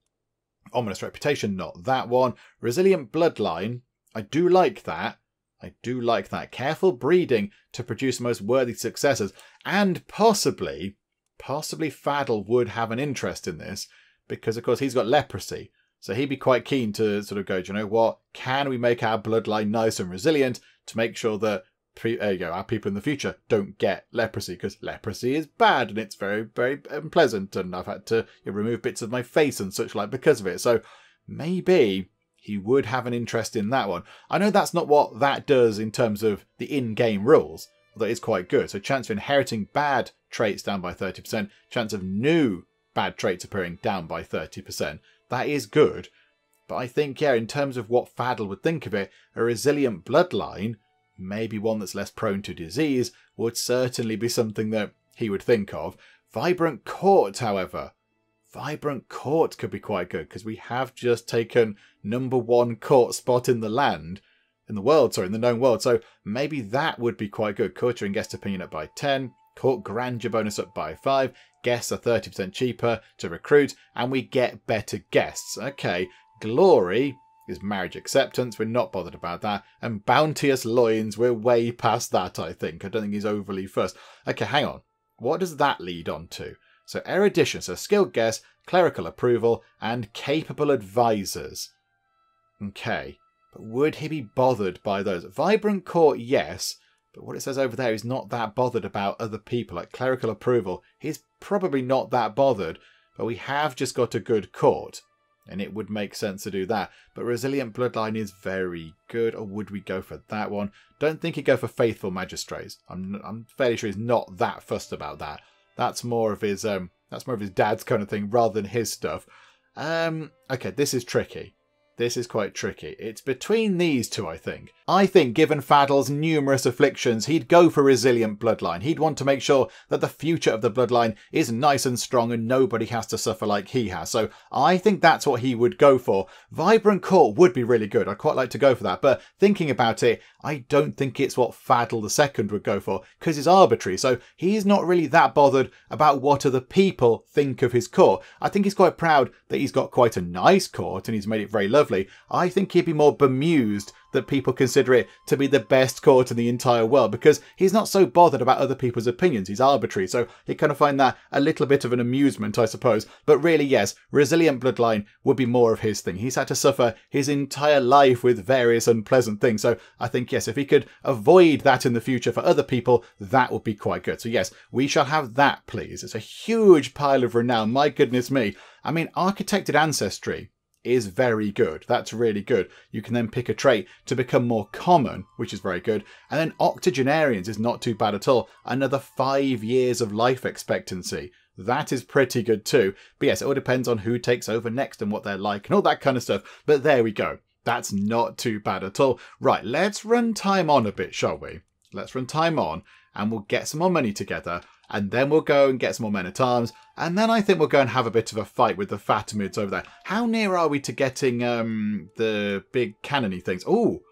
Ominous Reputation, not that one. Resilient Bloodline, I do like that. I do like that. Careful Breeding to produce the most worthy successors. And possibly Faddle would have an interest in this, because, of course, he's got leprosy. So he'd be quite keen to sort of go, do you know what? Can we make our bloodline nice and resilient to make sure that our people in the future don't get leprosy? Because leprosy is bad and it's very, very unpleasant. And I've had to remove bits of my face and such like because of it. So maybe he would have an interest in that one. I know that's not what that does in terms of the in-game rules, although it's quite good. So chance of inheriting bad traits down by 30%. Chance of new bad traits appearing down by 30%. That is good, but I think, yeah, in terms of what Faddle would think of it, a resilient bloodline, maybe one that's less prone to disease, would certainly be something that he would think of. Vibrant Court, however. Vibrant Court could be quite good, because we have just taken #1 court spot in the land, in the known world, so maybe that would be quite good. Courtier and guest opinion up by 10, court grandeur bonus up by 5, guests are 30% cheaper to recruit, and we get better guests. Okay, glory is marriage acceptance. We're not bothered about that. And bounteous loins, we're way past that, I think. I don't think he's overly fussed. Okay, hang on. What does that lead on to? So erudition, so skilled guess, clerical approval, and capable advisors. Okay, but would he be bothered by those? Vibrant court, yes. But what it says over there, he's not that bothered about other people. Like clerical approval, he's probably not that bothered. But we have just got a good court, and it would make sense to do that. But resilient bloodline is very good. Or would we go for that one? Don't think he'd go for faithful magistrates. I'm fairly sure he's not that fussed about that. That's more of his dad's kind of thing rather than his stuff. Okay, this is tricky. This is quite tricky. It's between these two, I think. I think given Fadl's numerous afflictions, he'd go for resilient bloodline. He'd want to make sure that the future of the bloodline is nice and strong and nobody has to suffer like he has. So I think that's what he would go for. Vibrant Court would be really good. I'd quite like to go for that. But thinking about it, I don't think it's what Fadl II would go for because it's arbitrary. So he's not really that bothered about what other people think of his court. I think he's quite proud that he's got quite a nice court and he's made it very lovely. I think he'd be more bemused that people consider it to be the best court in the entire world because he's not so bothered about other people's opinions. He's arbitrary, so he kind of find that a little bit of an amusement, I suppose. But really, yes, resilient bloodline would be more of his thing. He's had to suffer his entire life with various unpleasant things, so I think, yes, if he could avoid that in the future for other people, that would be quite good. So yes, we shall have that, please. It's a huge pile of renown, my goodness me. I mean, architected ancestry is very good. That's really good. You can then pick a trait to become more common, which is very good. And then octogenarians is not too bad at all. Another 5 years of life expectancy. That is pretty good too. But yes, it all depends on who takes over next and what they're like and all that kind of stuff. But there we go. That's not too bad at all. Right, let's run time on a bit, shall we? Let's run time on and we'll get some more money together. And then we'll go and get some more men-at-arms. And then I think we'll go and have a bit of a fight with the Fatimids over there. How near are we to getting the big cannony things? Oh,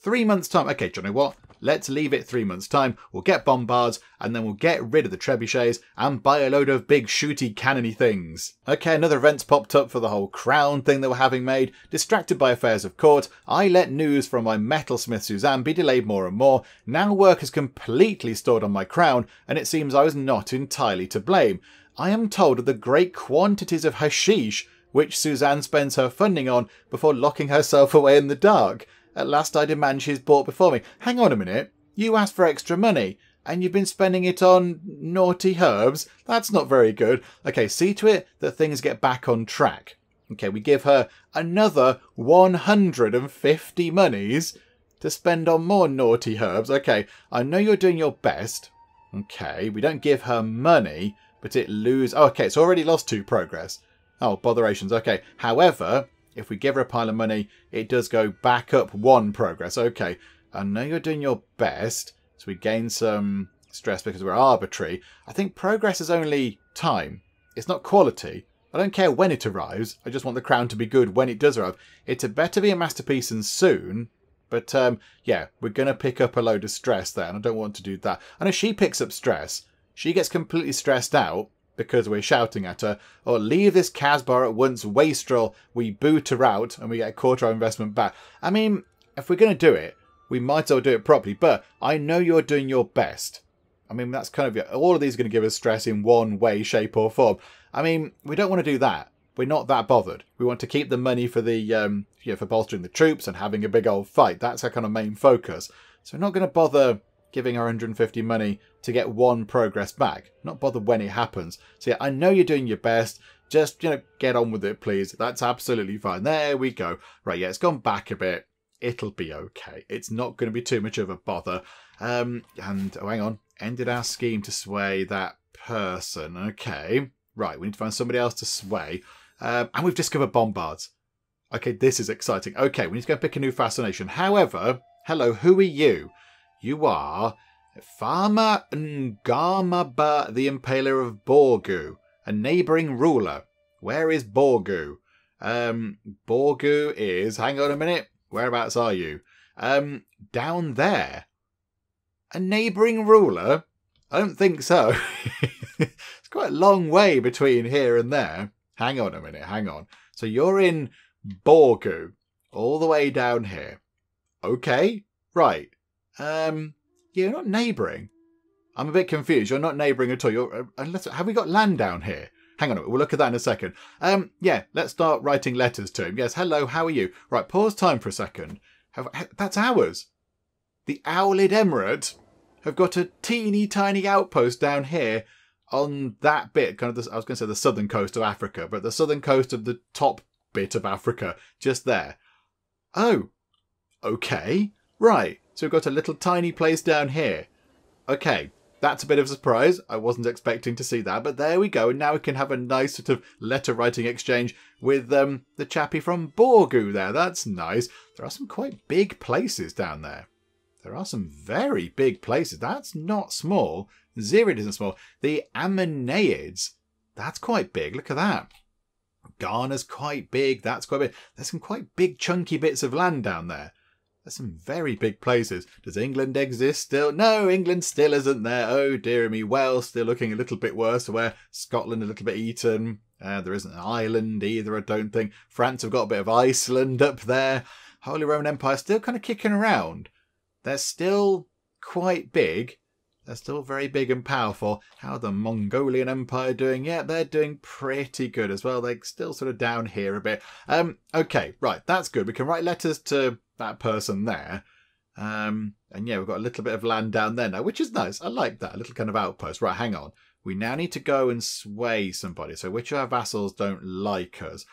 3 months' time. Okay, do you know what? Let's leave it 3 months' time. We'll get bombards and then we'll get rid of the trebuchets and buy a load of big shooty cannony things. Okay, another event's popped up for the whole crown thing that we're having made. Distracted by affairs of court, I let news from my metalsmith Suzanne be delayed more and more. Now work is completely stored on my crown and it seems I was not entirely to blame. I am told of the great quantities of hashish which Suzanne spends her funding on before locking herself away in the dark. At last I demand she's bought before me. Hang on a minute. You asked for extra money and you've been spending it on naughty herbs? That's not very good. Okay, see to it that things get back on track. Okay, we give her another 150 monies to spend on more naughty herbs. Okay, I know you're doing your best. Okay, we don't give her money, but it loses... Oh, okay, it's already lost 2 progress. Oh, botherations. Okay, however... If we give her a pile of money, it does go back up 1 progress. Okay, I know you're doing your best. So we gain some stress because we're arbitrary. I think progress is only time. It's not quality. I don't care when it arrives. I just want the crown to be good when it does arrive. It had better be a masterpiece and soon. But yeah, we're going to pick up a load of stress there. And I don't want to do that. I know she picks up stress. She gets completely stressed out because we're shouting at her, or leave this Casbah at once, wastrel, we boot her out and we get a quarter of our investment back. I mean, if we're going to do it, we might as well do it properly, but I know you're doing your best. I mean, that's kind of, all of these are going to give us stress in one way, shape or form. I mean, we don't want to do that. We're not that bothered. We want to keep the money for the, for bolstering the troops and having a big old fight. That's our kind of main focus. So we're not going to bother giving her 150 money to get 1 progress back. Not bother when it happens. So yeah, I know you're doing your best. Just, get on with it, please. That's absolutely fine. There we go. Right, yeah, it's gone back a bit. It'll be okay. It's not going to be too much of a bother. And, oh, hang on. Ended our scheme to sway that person. Okay. Right, we need to find somebody else to sway. And we've discovered bombards. Okay, this is exciting. Okay, we need to go pick a new fascination. However, hello, who are you? You are Farmer Ngamaba, the Impaler of Borgu, a neighbouring ruler. Where is Borgu? Borgu is... Hang on a minute. Whereabouts are you? Down there. A neighbouring ruler? I don't think so. It's quite a long way between here and there. Hang on a minute. Hang on. So you're in Borgu, all the way down here. Okay. Right. You're not neighbouring. I'm a bit confused. You're not neighbouring at all. Have we got land down here? Hang on a minute. We'll look at that in a second. Yeah, let's start writing letters to him. Yes, hello, how are you? Right, pause time for a second. That's ours. The Owlid Emirate have got a teeny tiny outpost down here on that bit, kind of I was going to say the southern coast of Africa, but the southern coast of the top bit of Africa, just there. Oh, okay. Right, so we've got a little tiny place down here. Okay, That's a bit of a surprise. I wasn't expecting to see that, but there we go. And now we can have a nice sort of letter writing exchange with the chappie from Borgu there. That's nice. There are some quite big places down there. There are some very big places. That's not small. Zirid isn't small. The Ammonaids, that's quite big. Look at that. Ghana's quite big. That's quite big. There's some quite big chunky bits of land down there. There's some very big places. Does England exist still? No, England still isn't there. Oh, dear me. Wales still looking a little bit worse. Where Scotland a little bit eaten. There isn't an Ireland either, I don't think. France have got a bit of Iceland up there. Holy Roman Empire still kind of kicking around. They're still quite big. They're still very big and powerful. How are the Mongolian Empire doing? Yeah, they're doing pretty good as well. They're still sort of down here a bit. Okay, right, that's good. We can write letters to that person there. And yeah, we've got a little bit of land down there now, which is nice. I like that. A little kind of outpost. Right, hang on. We now need to go and sway somebody. So which of our vassals don't like us?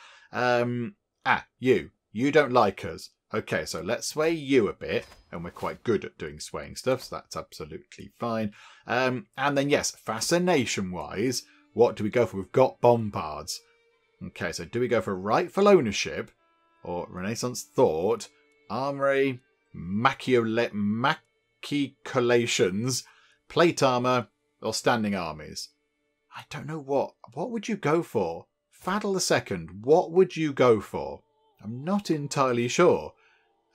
You. You don't like us. Okay, so let's sway you a bit, and we're quite good at doing swaying stuff, so that's absolutely fine. And then, yes, fascination-wise, what do we go for? We've got bombards. Okay, so do we go for rightful ownership, or Renaissance thought, armory, machicolations, plate armour, or standing armies? I don't know what. What would you go for? Faddle II, what would you go for? I'm not entirely sure.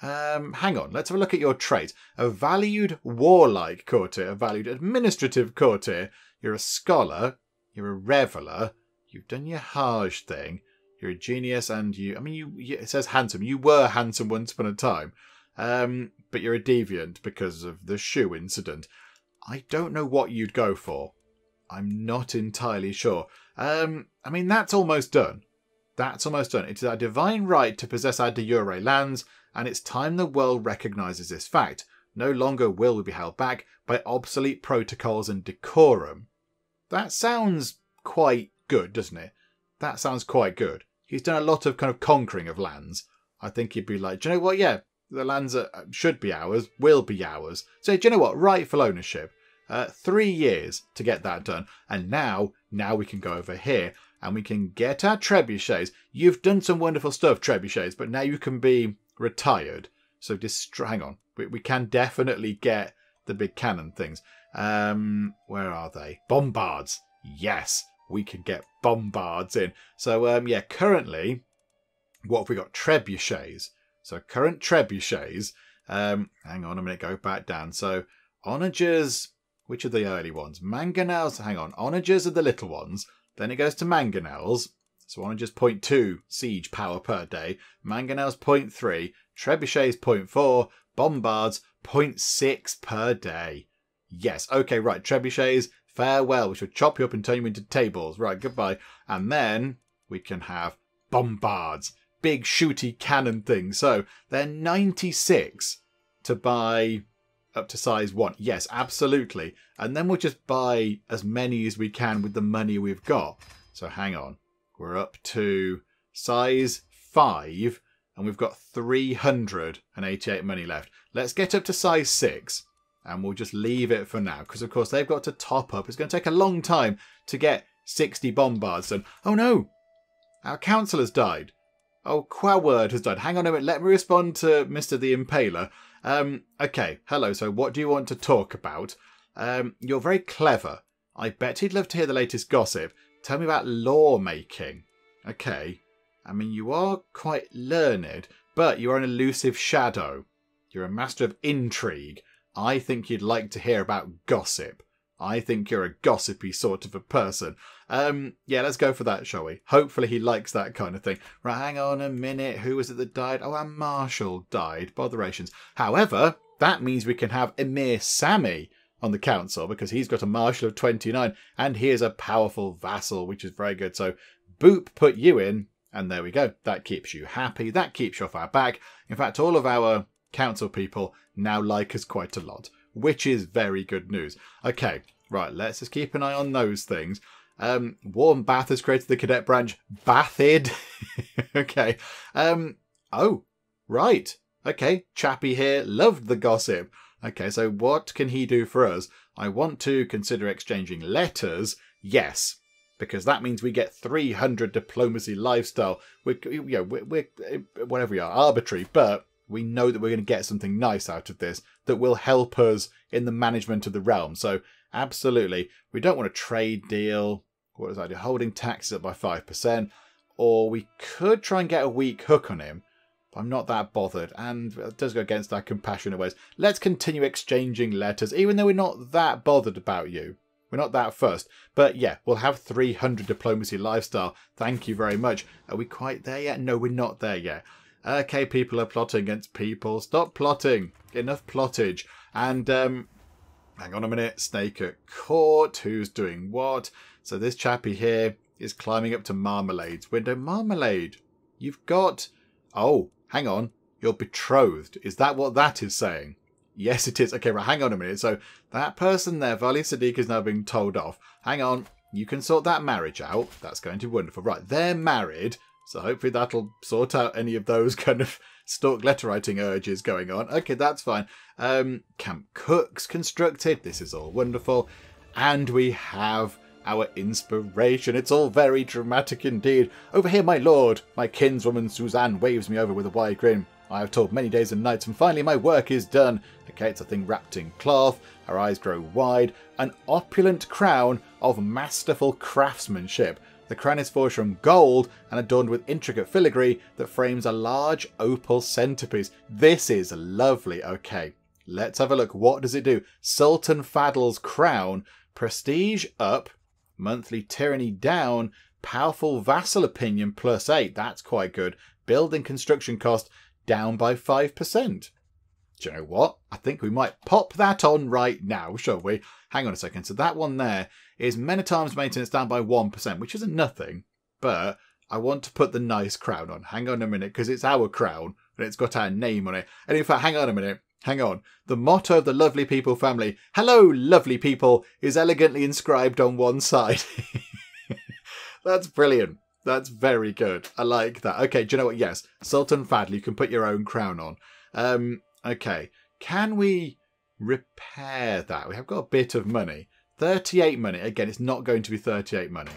Hang on, let's have a look at your trait. A valued warlike courtier, a valued administrative courtier. You're a scholar, you're a reveller, you've done your Hajj thing, you're a genius, and it says handsome. You were handsome once upon a time, but you're a deviant because of the shoe incident. I don't know what you'd go for. I'm not entirely sure. That's almost done. That's almost done. It is our divine right to possess our de jure lands, and it's time the world recognises this fact. No longer will we be held back by obsolete protocols and decorum. That sounds quite good, doesn't it? That sounds quite good. He's done a lot of kind of conquering of lands. I think he'd be like, do you know what? Yeah, the lands that should be ours will be ours. So do you know what? Rightful ownership. 3 years to get that done. And now we can go over here and we can get our trebuchets. You've done some wonderful stuff, trebuchets, but now you can be retired. So hang on. We can definitely get the big cannon things. Where are they? Bombards. Yes, we can get bombards in. So, yeah, currently, what have we got? Trebuchets. So, current trebuchets. Hang on a minute, go back down. So, onagers, which are the early ones? Mangonels, hang on. Onagers are the little ones. Then it goes to mangonels. So onagers 0.2 siege power per day. Mangonels 0.3. Trebuchets 0.4. Bombards 0.6 per day. Yes, okay, right. Trebuchets, farewell. We should chop you up and turn you into tables. Right, goodbye. And then we can have bombards. Big shooty cannon things. So they're 96 to buy up to size 1. Yes, absolutely. And then we'll just buy as many as we can with the money we've got. So hang on. We're up to size 5 and we've got 388 money left. Let's get up to size 6 and we'll just leave it for now because, of course, they've got to top up. It's going to take a long time to get 60 bombards done. Oh, no. Our council has died. Oh, Quaword has died. Hang on a minute. Let me respond to Mr. the Impaler. Okay, hello. So what do you want to talk about? You're very clever. I bet he'd love to hear the latest gossip. Tell me about lawmaking. Okay. You are quite learned, but you're an elusive shadow. You're a master of intrigue. I think you'd like to hear about gossip. I think you're a gossipy sort of a person. Yeah, let's go for that, shall we? Hopefully he likes that kind of thing. Right, hang on a minute. Who was it that died? Oh, our marshal died. Botherations. However, that means we can have Emir Sami on the council because he's got a marshal of 29 and he is a powerful vassal, which is very good. So, boop, put you in, and there we go. That keeps you happy. That keeps you off our back. In fact, all of our council people now like us quite a lot, which is very good news. Okay, right, let's just keep an eye on those things. Warm Bath has created the cadet branch Bathid. Okay. Oh, right. Okay, Chappie here loved the gossip. Okay, so what can he do for us? I want to consider exchanging letters. Yes, because that means we get 300 diplomacy lifestyle. We're whatever we are, arbitrary, but we know that we're going to get something nice out of this that will help us in the management of the realm. So absolutely, we don't want a trade deal. What does I do? Holding taxes up by 5%. Or we could try and get a weak hook on him. But I'm not that bothered. And it does go against our compassionate ways. Let's continue exchanging letters, even though we're not that bothered about you. We're not that fussed. But yeah, we'll have 300 diplomacy lifestyle. Thank you very much. Are we quite there yet? No, we're not there yet. Okay, people are plotting against people. Stop plotting. Enough plottage. And hang on a minute. Snake at court. Who's doing what? So this chappy here is climbing up to Marmalade's window. Marmalade, you've got... Oh, hang on. You're betrothed. Is that what that is saying? Yes, it is. Okay, right, hang on a minute. So that person there, Vali Sadiq, is now being told off. Hang on. You can sort that marriage out. That's going to be wonderful. Right, they're married. So hopefully that'll sort out any of those kind of stalk letter writing urges going on. Okay, that's fine. Camp Cooks constructed. This is all wonderful. And we have our inspiration. It's all very dramatic indeed. Over here, my lord. My kinswoman Suzanne waves me over with a wide grin. I have toiled many days and nights, and finally my work is done. Okay, it's a thing wrapped in cloth. Her eyes grow wide. An opulent crown of masterful craftsmanship. The crown is forged from gold and adorned with intricate filigree that frames a large opal centerpiece. This is lovely. Okay, let's have a look. What does it do? Sultan Fadl's crown. Prestige up. Monthly tyranny down. Powerful vassal opinion +8. That's quite good. Building construction cost down by 5%. Do you know what? I think we might pop that on right now, shall we? Hang on a second. So that one there is men-at-arms maintenance down by 1%, which isn't nothing. But I want to put the nice crown on. Hang on a minute, because it's our crown and it's got our name on it. And in fact, hang on a minute. Hang on. The motto of the Lovely People family, "Hello, lovely people," is elegantly inscribed on one side. That's brilliant. That's very good. I like that. Okay, do you know what? Yes, Sultan Fadl, you can put your own crown on. Okay, can we repair that? We have got a bit of money. 38 money. Again, it's not going to be 38 money.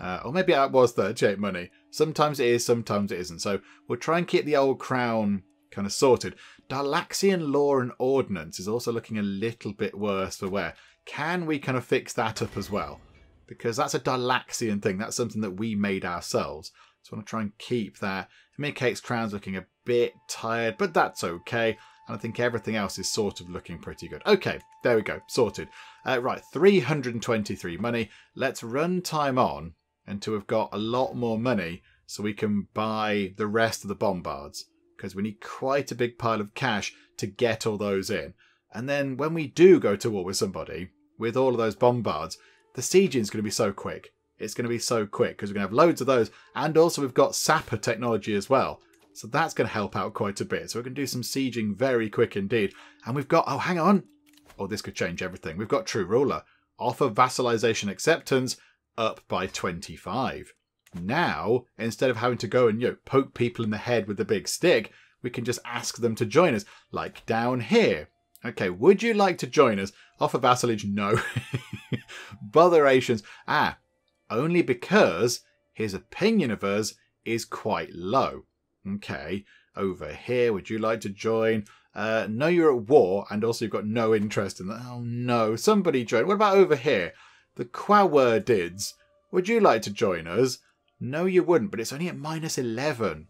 Or maybe that was 38 money. Sometimes it is, sometimes it isn't. So we'll try and keep the old crown kind of sorted. Darlaxian law and ordnance is also looking a little bit worse for wear. Can we kind of fix that up as well? Because that's a Darlaxian thing. That's something that we made ourselves. So I want to try and keep that. Midcake's crown's looking a bit tired, but that's okay. And I think everything else is sort of looking pretty good. Okay, there we go. Sorted. Right, 323 money. Let's run time on until we've got a lot more money so we can buy the rest of the bombards. Because we need quite a big pile of cash to get all those in. And then when we do go to war with somebody, with all of those bombards, the sieging is going to be so quick. It's going to be so quick because we're going to have loads of those. And also we've got sapper technology as well. So that's going to help out quite a bit. So we're going to do some sieging very quick indeed. And we've got, oh, hang on. Oh, this could change everything. We've got True Ruler. Offer vassalization acceptance up by 25. Now, instead of having to go and, poke people in the head with the big stick, we can just ask them to join us, like down here. Okay, would you like to join us? Offer vassalage? No. Botherations. Only because his opinion of us is quite low. Okay, over here, would you like to join? No, you're at war, and also you've got no interest in that. Oh no, somebody join. What about over here? The Quawerdids. Would you like to join us? No, you wouldn't, but it's only at -11.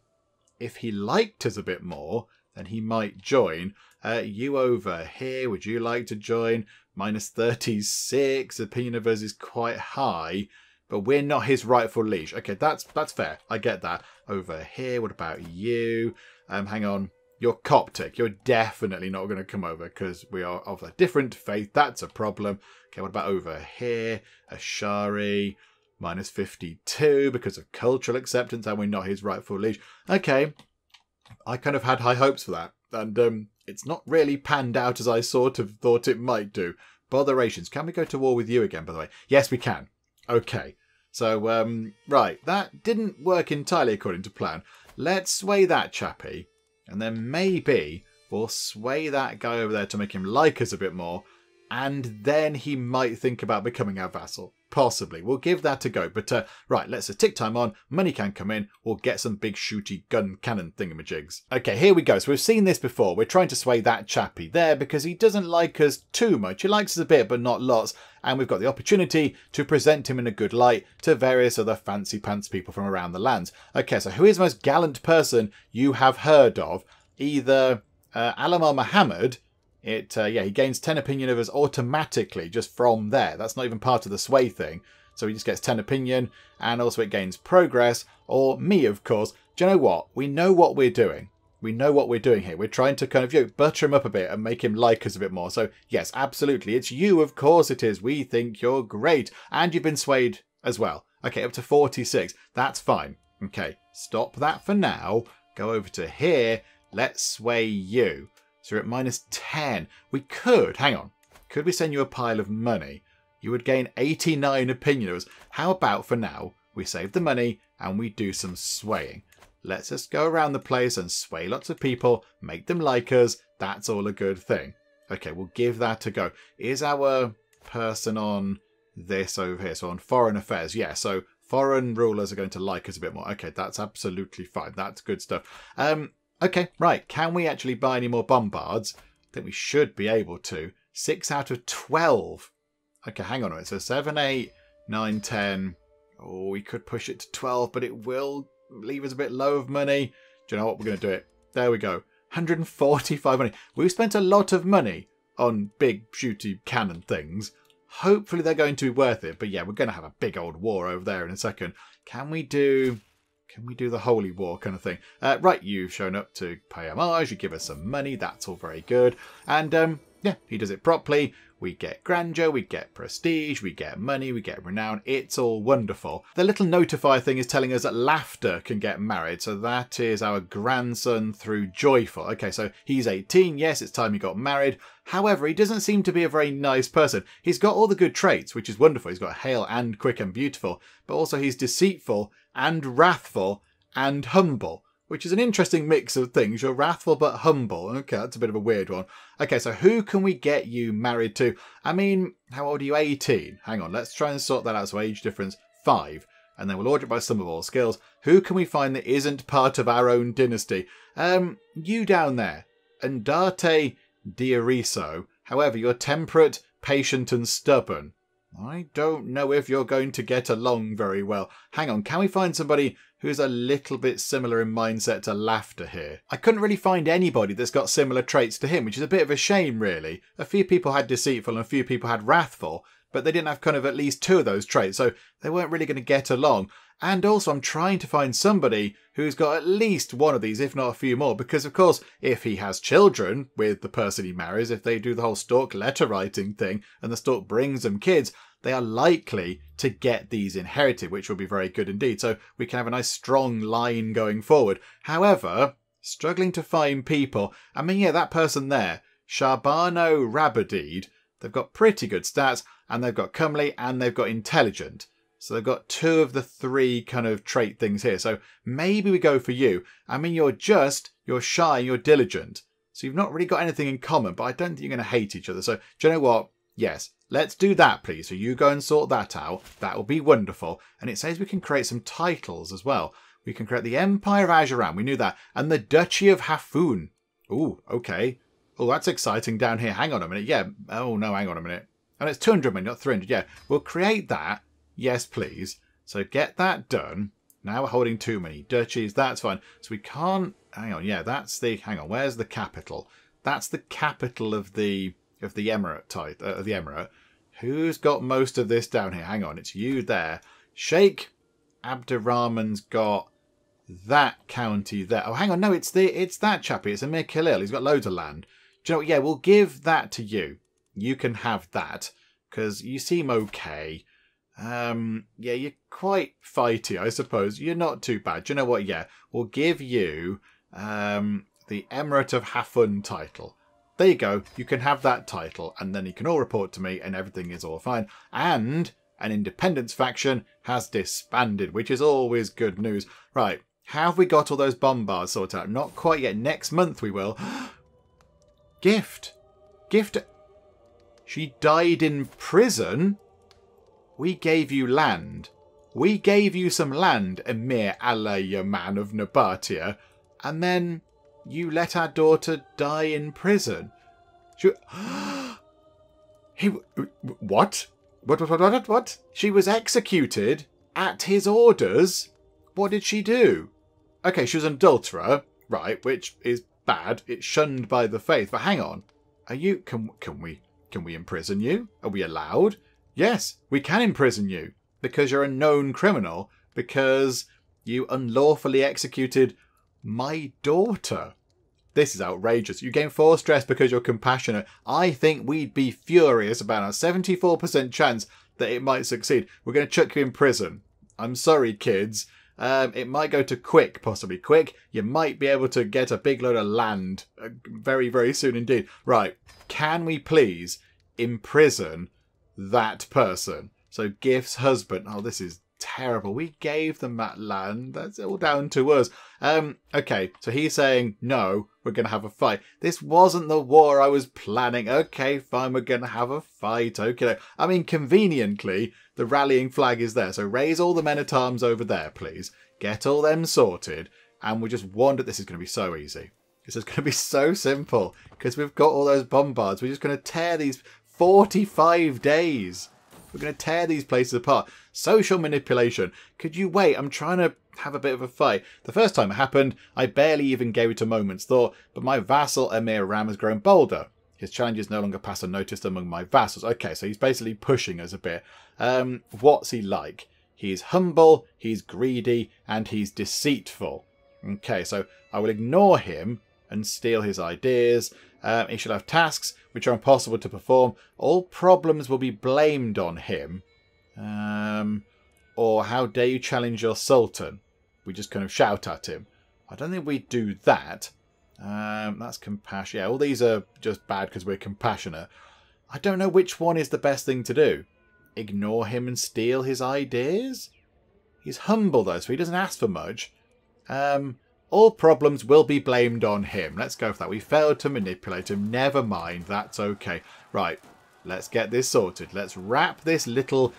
If he liked us a bit more, then he might join. You over here, would you like to join? -36. Opinion of us is quite high, but we're not his rightful liege. Okay, that's fair. I get that. Over here, what about you? Hang on. You're Coptic. You're definitely not going to come over because we are of a different faith. That's a problem. Okay, what about over here? Ashari. -52 because of cultural acceptance, and we're not his rightful liege. Okay, I kind of had high hopes for that, and it's not really panned out as I sort of thought it might do. Botherations. Can we go to war with you again, by the way? Yes, we can. Okay, so, right, that didn't work entirely according to plan. Let's sway that chappy, and then maybe we'll sway that guy over there to make him like us a bit more. and then he might think about becoming our vassal. Possibly. We'll give that a go. But right, let's tick time on. Money can come in. We'll get some big shooty gun cannon thingamajigs. Okay, here we go. So we've seen this before. We're trying to sway that chappy there because he doesn't like us too much. He likes us a bit, but not lots. And we've got the opportunity to present him in a good light to various other fancy pants people from around the lands. Okay, so who is the most gallant person you have heard of? Either Alamar Muhammad. He gains 10 opinion of us automatically just from there. That's not even part of the sway thing. So he just gets 10 opinion, and also it gains progress. Or me, of course. Do you know what? We know what we're doing. We know what we're doing here. We're trying to kind of butter him up a bit and make him like us a bit more. So yes, absolutely. It's you, of course it is. We think you're great. And you've been swayed as well. Okay, up to 46. That's fine. Okay, stop that for now. Go over to here. Let's sway you. So we're at minus 10. We could, hang on, could we send you a pile of money? You would gain 89 opinion of us. How about for now, we save the money and we do some swaying. Let's just go around the place and sway lots of people, make them like us. That's all a good thing. Okay, we'll give that a go. Is our person on this over here? So on foreign affairs. Yeah, so foreign rulers are going to like us a bit more. Okay, that's absolutely fine. That's good stuff. Okay, right. Can we actually buy any more bombards? I think we should be able to. 6 out of 12. Okay, hang on a minute. So 7, 8, 9, 10. Oh, we could push it to 12, but it will leave us a bit low of money. Do you know what? We're going to do it. There we go. 145 money. We've spent a lot of money on big shooty cannon things. Hopefully they're going to be worth it. But yeah, we're going to have a big old war over there in a second. Can we do the holy war kind of thing? Right, you've shown up to pay homage. You give us some money. That's all very good. And yeah, he does it properly. We get grandeur, we get prestige, we get money, we get renown. It's all wonderful. The little notifier thing is telling us that Laughter can get married. So that is our grandson through Joyful. Okay, so he's 18. Yes, it's time he got married. However, he doesn't seem to be a very nice person. He's got all the good traits, which is wonderful. He's got hale and quick and beautiful. But also he's deceitful and wrathful and humble, which is an interesting mix of things. You're wrathful but humble. Okay, that's a bit of a weird one. Okay, so who can we get you married to? I mean, how old are you? 18. Hang on, let's try and sort that out. So age difference, 5. And then we'll order it by sum of all skills. Who can we find that isn't part of our own dynasty? You down there. Andate Diariso. However, you're temperate, patient and stubborn. I don't know if you're going to get along very well. Hang on, can we find somebody who's a little bit similar in mindset to Laughter here? I couldn't really find anybody that's got similar traits to him, which is a bit of a shame, really. A few people had deceitful and a few people had wrathful, but they didn't have kind of at least 2 of those traits, so they weren't really going to get along. And also, I'm trying to find somebody who's got at least one of these, if not a few more, because, of course, if he has children with the person he marries, if they do the whole stork letter writing thing and the stork brings them kids, they are likely to get these inherited, which will be very good indeed. So we can have a nice strong line going forward. However, struggling to find people. I mean, yeah, that person there, Sharbano Rabadid, they've got pretty good stats, and they've got comely, and they've got intelligent. So they've got 2 of the 3 kind of trait things here. So maybe we go for you. I mean, you're shy, you're diligent. So you've not really got anything in common, but I don't think you're going to hate each other. So do you know what? Yes, let's do that, please. So you go and sort that out. That will be wonderful. And it says we can create some titles as well. We can create the Empire of Ajuran. We knew that. And the Duchy of Hafun. Ooh, okay. Oh, that's exciting down here. Hang on a minute. Yeah. Oh, no, hang on a minute. And it's 200 million, not 300. Yeah, we'll create that. Yes, please. So get that done. Now we're holding too many duchies. That's fine. So we can't... Hang on. Yeah, that's the... Hang on. Where's the capital? That's the capital of the emirate type. The emirate. Who's got most of this down here? Hang on. It's you there. Sheikh Abdurrahman's got that county there. Oh, hang on. No, it's that chappie. It's Amir Khalil. He's got loads of land. Do you know what? Yeah, we'll give that to you. You can have that because you seem okay. Yeah, you're quite fighty, I suppose. You're not too bad. Do you know what? Yeah, we'll give you the Emirate of Hafun title. There you go. You can have that title, and then you can all report to me, and everything is all fine. And an independence faction has disbanded, which is always good news. Right, have we got all those bombards sorted out? Not quite yet. Next month we will. Gift. She died in prison? We gave you land. We gave you some land, Emir Alayya, man of Nabatea, and then you let our daughter die in prison. What? What? She was executed at his orders? What did she do? Okay, she was an adulterer, right, which is bad. It's shunned by the faith. But hang on. Are you... Can we imprison you? Are we allowed? Yes, we can imprison you. Because you're a known criminal. Because you unlawfully executed my daughter. This is outrageous. You gain 4 stress because you're compassionate. I think we'd be furious about a 74% chance that it might succeed. We're going to chuck you in prison. I'm sorry, kids. It might go to Quick, possibly Quick. You might be able to get a big load of land very, very soon indeed. Right. Can we please imprison that person? So Gift's husband. Oh, this is terrible. We gave them that land. That's all down to us. Okay, so he's saying, no, we're going to have a fight. This wasn't the war I was planning. Okay, fine, we're going to have a fight. Okay. I mean, conveniently, the rallying flag is there. So raise all the men-at-arms over there, please. Get all them sorted. And we just wonder, this is going to be so easy. This is going to be so simple. Because we've got all those bombards. We're just going to tear these 45 days. We're going to tear these places apart. Social manipulation. Could you wait? I'm trying to have a bit of a fight. The first time it happened, I barely even gave it a moment's thought, but my vassal Emir Ram has grown bolder. His challenges no longer pass unnoticed among my vassals. Okay, so he's basically pushing us a bit. What's he like? He's humble, he's greedy, and he's deceitful. Okay, so I will ignore him and steal his ideas. He should have tasks which are impossible to perform. All problems will be blamed on him. Or how dare you challenge your sultan? We just kind of shout at him. I don't think we do that. That's compassion. Yeah, all these are just bad because we're compassionate. I don't know which one is the best thing to do. Ignore him and steal his ideas? He's humble though, so he doesn't ask for much. All problems will be blamed on him. Let's go for that. We failed to manipulate him. Never mind. That's okay. Right. Let's get this sorted. Let's wrap this little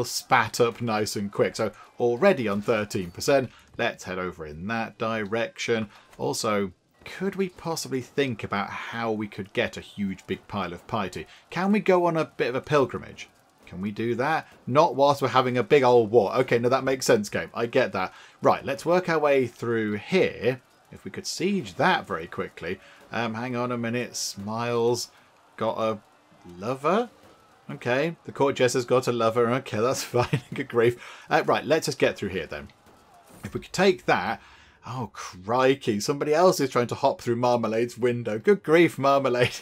spat up nice and quick. So already on 13%. Let's head over in that direction. Also, could we possibly think about how we could get a huge big pile of piety? Can we go on a bit of a pilgrimage? Can we do that? Not whilst we're having a big old war. Okay, no, that makes sense, game. I get that. Right, let's work our way through here. If we could siege that very quickly. Hang on a minute. Smiles got a lover? Okay, the court jester's got a lover. Okay, that's fine. Good grief. Right, let's just get through here then. If we could take that... Oh, crikey. Somebody else is trying to hop through Marmalade's window. Good grief, Marmalade.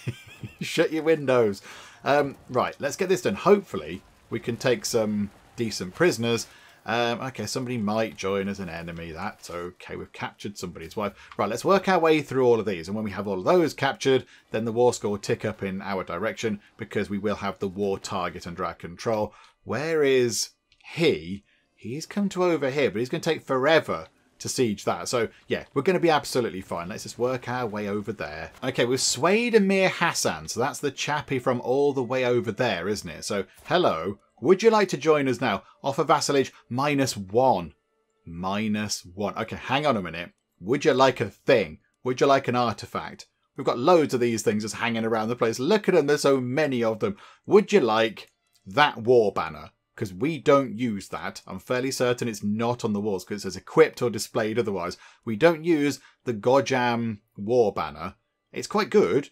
Shut your windows. Right, let's get this done. Hopefully, we can take some decent prisoners. Okay, somebody might join as an enemy. That's okay. We've captured somebody's wife. Right, let's work our way through all of these. And when we have all of those captured, then the war score will tick up in our direction because we will have the war target under our control. Where is he? He's come to over here, but he's going to take forever to siege that. So, yeah, we're going to be absolutely fine. Let's just work our way over there. Okay, we've swayed Emir Hassan. So that's the chappie from all the way over there, isn't it? So, hello. Would you like to join us now? Offer vassalage -1. -1. Okay, hang on a minute. Would you like a thing? Would you like an artifact? We've got loads of these things just hanging around the place. Look at them. There's so many of them. Would you like that war banner? Because we don't use that. I'm fairly certain it's not on the walls because it says equipped or displayed otherwise. We don't use the Gojam war banner. It's quite good.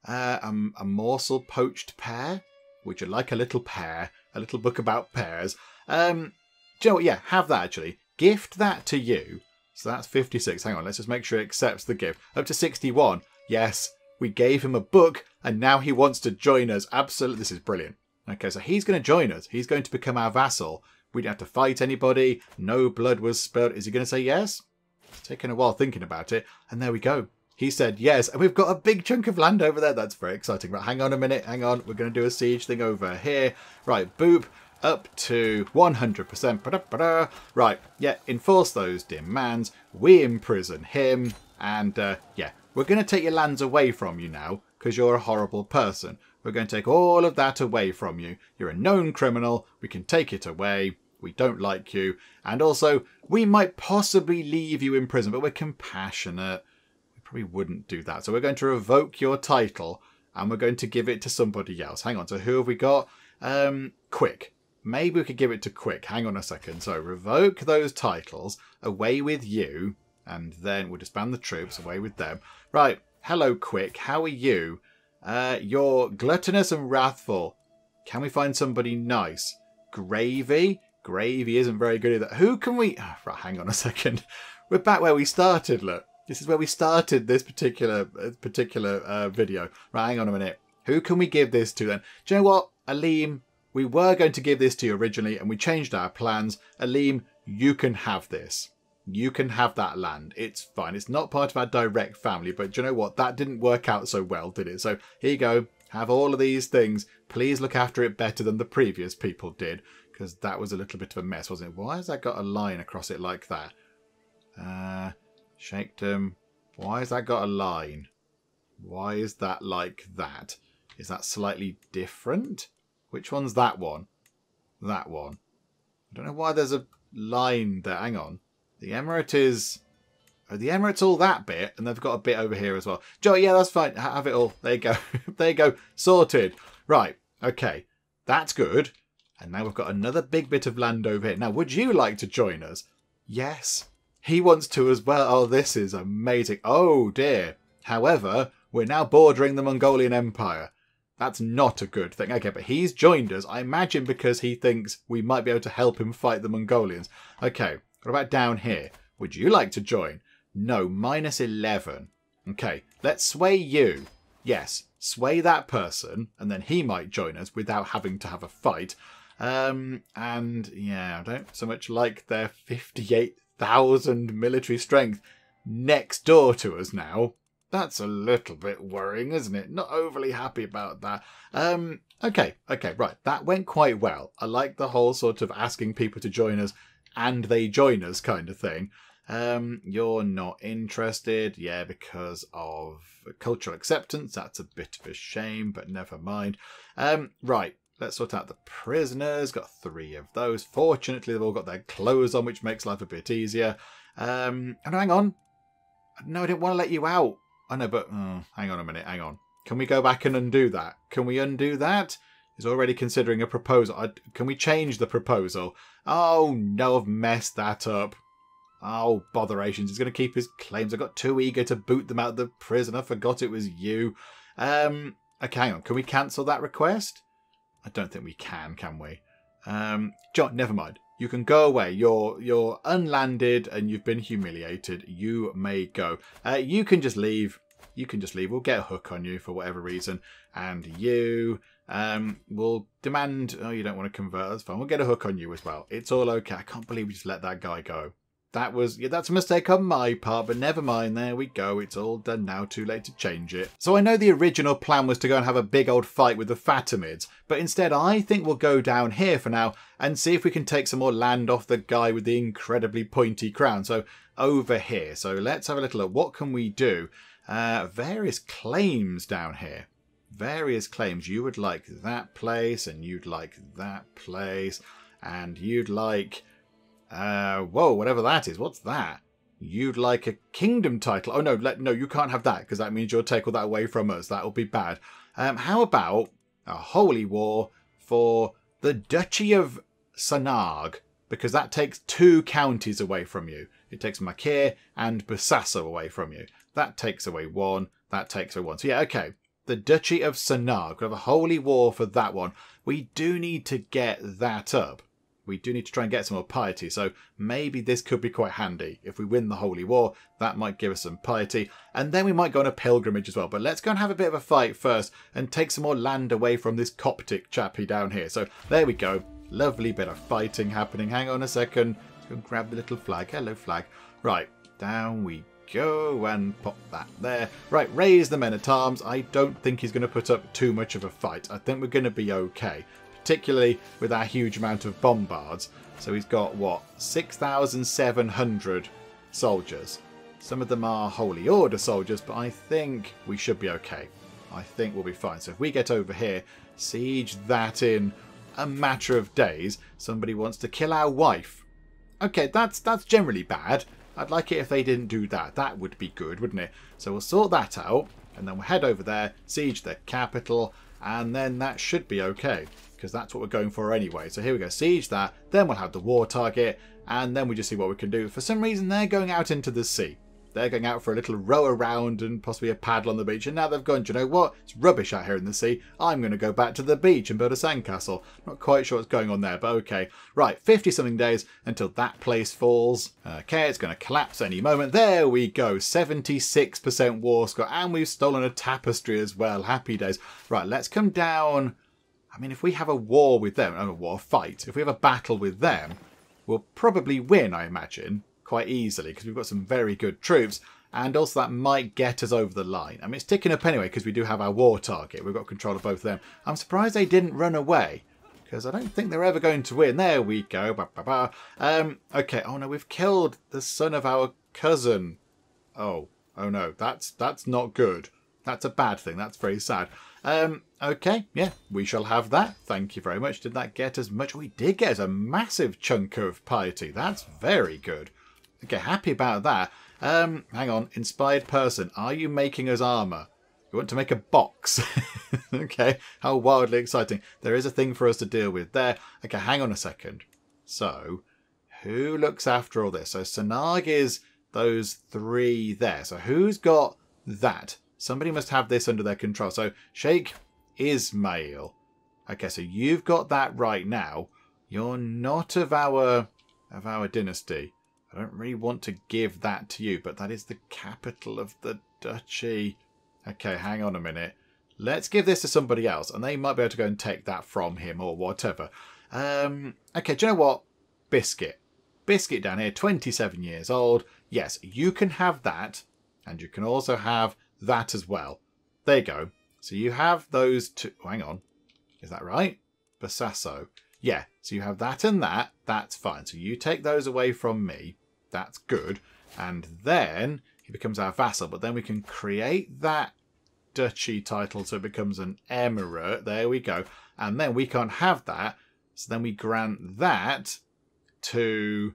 A morsel poached pear? Would you like a little pear? A little book about pears? Do you know what? Yeah, have that actually. Gift that to you. So that's 56. Hang on, let's just make sure it accepts the gift. Up to 61. Yes, we gave him a book and now he wants to join us. Absolutely, this is brilliant. Okay, so he's going to join us. He's going to become our vassal. We didn't have to fight anybody. No blood was spilled. Is he going to say yes? It's taken a while thinking about it. And there we go. He said yes. And we've got a big chunk of land over there. That's very exciting. Right, hang on a minute. Hang on. We're going to do a siege thing over here. Right, boop. Up to 100%. Right, yeah, enforce those demands. We imprison him. And, yeah, we're going to take your lands away from you now because you're a horrible person. We're going to take all of that away from you. You're a known criminal. We can take it away. We don't like you. And also, we might possibly leave you in prison, but we're compassionate. We probably wouldn't do that. So we're going to revoke your title and we're going to give it to somebody else. Hang on. So who have we got? Quick. Maybe we could give it to Quick. Hang on a second. So revoke those titles. Away with you. And then we'll disband the troops. Away with them. Right. Hello, Quick. How are you? You're gluttonous and wrathful. Can we find somebody nice? Gravy? Gravy isn't very good either. Who can we... Oh, right, hang on a second. We're back where we started, look. This is where we started this particular video. Right, hang on a minute. Who can we give this to then? Do you know what, Aleem? We were going to give this to you originally and we changed our plans. Aleem, you can have this. You can have that land. It's fine. It's not part of our direct family, but do you know what? That didn't work out so well, did it? So here you go. Have all of these things. Please look after it better than the previous people did, because that was a little bit of a mess, wasn't it? Why has that got a line across it like that? Shakedom. Why has that got a line? Why is that like that? Is that slightly different? Which one's that one? That one. I don't know why there's a line there. Hang on. The Emirate is... Oh, the Emirate's all that bit, and they've got a bit over here as well. Joe, yeah, that's fine. Have it all. There you go. There you go. Sorted. Right. Okay. That's good. And now we've got another big bit of land over here. Now, would you like to join us? Yes. He wants to as well. Oh, this is amazing. Oh, dear. However, we're now bordering the Mongolian Empire. That's not a good thing. Okay, but he's joined us, I imagine, because he thinks we might be able to help him fight the Mongolians. Okay. What about down here? Would you like to join? No, -11. Okay, let's sway you. Yes, sway that person, and then he might join us without having to have a fight. And yeah, I don't so much like their 58,000 military strength next door to us now. That's a little bit worrying, isn't it? Not overly happy about that. Okay, right. That went quite well. I like the whole sort of asking people to join us and they join us kind of thing. You're not interested. Yeah, because of cultural acceptance. That's a bit of a shame, but never mind. Right. Let's sort out the prisoners. Got 3 of those. Fortunately, they've all got their clothes on, which makes life a bit easier. And hang on. No, I didn't want to let you out. I know, but hang on a minute. Hang on. Can we go back and undo that? Can we undo that? He's already considering a proposal. Can we change the proposal? Oh, no, I've messed that up. Oh, botherations. He's going to keep his claims. I got too eager to boot them out of the prison. I forgot it was you. Okay, hang on. Can we cancel that request? I don't think we can we? John, never mind. You can go away. You're unlanded and you've been humiliated. You may go. You can just leave. You can just leave. We'll get a hook on you for whatever reason. And you will demand... Oh, you don't want to convert. That's fine. We'll get a hook on you as well. It's all okay. I can't believe we just let that guy go. That's a mistake on my part, but never mind. There we go. It's all done now. Too late to change it. So I know the original plan was to go and have a big old fight with the Fatimids, but instead I think we'll go down here for now and see if we can take some more land off the guy with the incredibly pointy crown. So over here. So let's have a little look. What can we do? Various claims down here. Various claims. You would like that place, and you'd like that place, and you'd like... whoa, whatever that is. What's that? You'd like a kingdom title. Oh, no, you can't have that, because that means you'll take all that away from us. That'll be bad. How about a holy war for the Duchy of Sanarg? Because that takes 2 counties away from you. It takes Makir and Basaso away from you. That takes away 1. That takes away 1. So yeah, okay. The Duchy of Sanarg. We have a holy war for that one. We do need to get that up. We do need to try and get some more piety, so maybe this could be quite handy. If we win the Holy War, that might give us some piety, and then we might go on a pilgrimage as well. But let's go and have a bit of a fight first and take some more land away from this Coptic chappie down here. So there we go. Lovely bit of fighting happening. Hang on a second. Let's go and grab the little flag. Hello, flag. Right, down we go and pop that there. Right, raise the men-at-arms. I don't think he's going to put up too much of a fight. I think we're going to be okay. Particularly with our huge amount of bombards. So he's got, what, 6,700 soldiers. Some of them are Holy Order soldiers, but I think we should be okay. I think we'll be fine. So if we get over here, siege that in a matter of days. Somebody wants to kill our wife. Okay, that's generally bad. I'd like it if they didn't do that. That would be good, wouldn't it? So we'll sort that out, and then we'll head over there, siege the capital, and then that should be okay, because that's what we're going for anyway. So here we go, siege that, then we'll have the war target, and then we just see what we can do. For some reason, they're going out into the sea. They're going out for a little row around and possibly a paddle on the beach. And now they've gone, do you know what? It's rubbish out here in the sea. I'm going to go back to the beach and build a sandcastle. Not quite sure what's going on there, but okay. Right, 50-something days until that place falls. Okay, it's going to collapse any moment. There we go. 76% war score. And we've stolen a tapestry as well. Happy days. Right, let's come down. I mean, if we have a war with them, a war fight, if we have a battle with them, we'll probably win, I imagine, quite easily, because we've got some very good troops, and also that might get us over the line. I mean, it's ticking up anyway because we do have our war target. We've got control of both of them. I'm surprised they didn't run away, because I don't think they're ever going to win. There we go. Okay. Oh no, we've killed the son of our cousin. Oh no, that's not good. That's a bad thing. That's very sad. Okay, yeah, we shall have that. Thank you very much. Did that get as much? We did get a massive chunk of piety. That's very good. Okay, happy about that. Hang on, inspired person. Are you making us armour? You want to make a box? Okay, how wildly exciting. There is a thing for us to deal with there. Okay, hang on a second. So, who looks after all this? So, Sanag is those three there. So, who's got that? Somebody must have this under their control. So, Sheikh Ismail. Okay, so you've got that right now. You're not of our dynasty. I don't really want to give that to you, but that is the capital of the duchy. Okay, hang on a minute. Let's give this to somebody else, and they might be able to go and take that from him or whatever. Okay, do you know what? Biscuit. Biscuit down here, 27 years old. Yes, you can have that, and you can also have that as well. There you go. So you have those two. Oh, hang on. Is that right? Bassasso. Yeah, so you have that and that. That's fine. So you take those away from me. That's good. And then he becomes our vassal. But then we can create that duchy title so it becomes an emirate. There we go. And then we can't have that. So then we grant that to...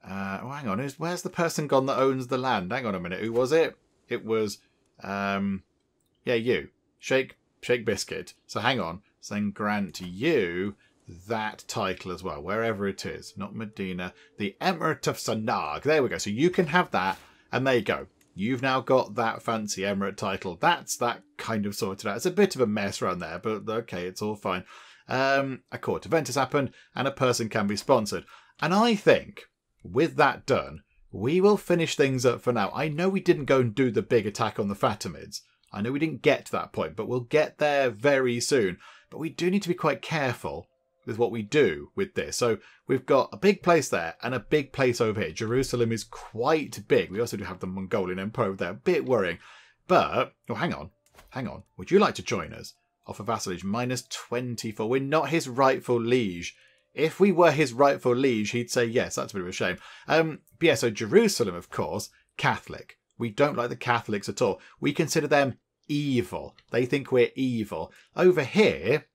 oh, hang on. Where's the person gone that owns the land? Hang on a minute. Who was it? It was... yeah, you. Sheikh Biscuit. So hang on. So then grant you that title as well, wherever it is. Not Medina. The Emirate of Sanag. There we go. So you can have that. And there you go. You've now got that fancy Emirate title. That's that kind of sorted out. It's a bit of a mess around there, but okay, it's all fine. A court event has happened and a person can be sponsored. And I think with that done, we will finish things up for now. I know we didn't go and do the big attack on the Fatimids. I know we didn't get to that point, but we'll get there very soon. But we do need to be quite careful with what we do with this. So we've got a big place there and a big place over here. Jerusalem is quite big. We also do have the Mongolian Empire over there. A bit worrying. But, oh, hang on. Would you like to join us? Offer vassalage, -24. We're not his rightful liege. If we were his rightful liege, he'd say yes. That's a bit of a shame. But yeah, so Jerusalem, of course, Catholic. We don't like the Catholics at all. We consider them evil. They think we're evil. Over here,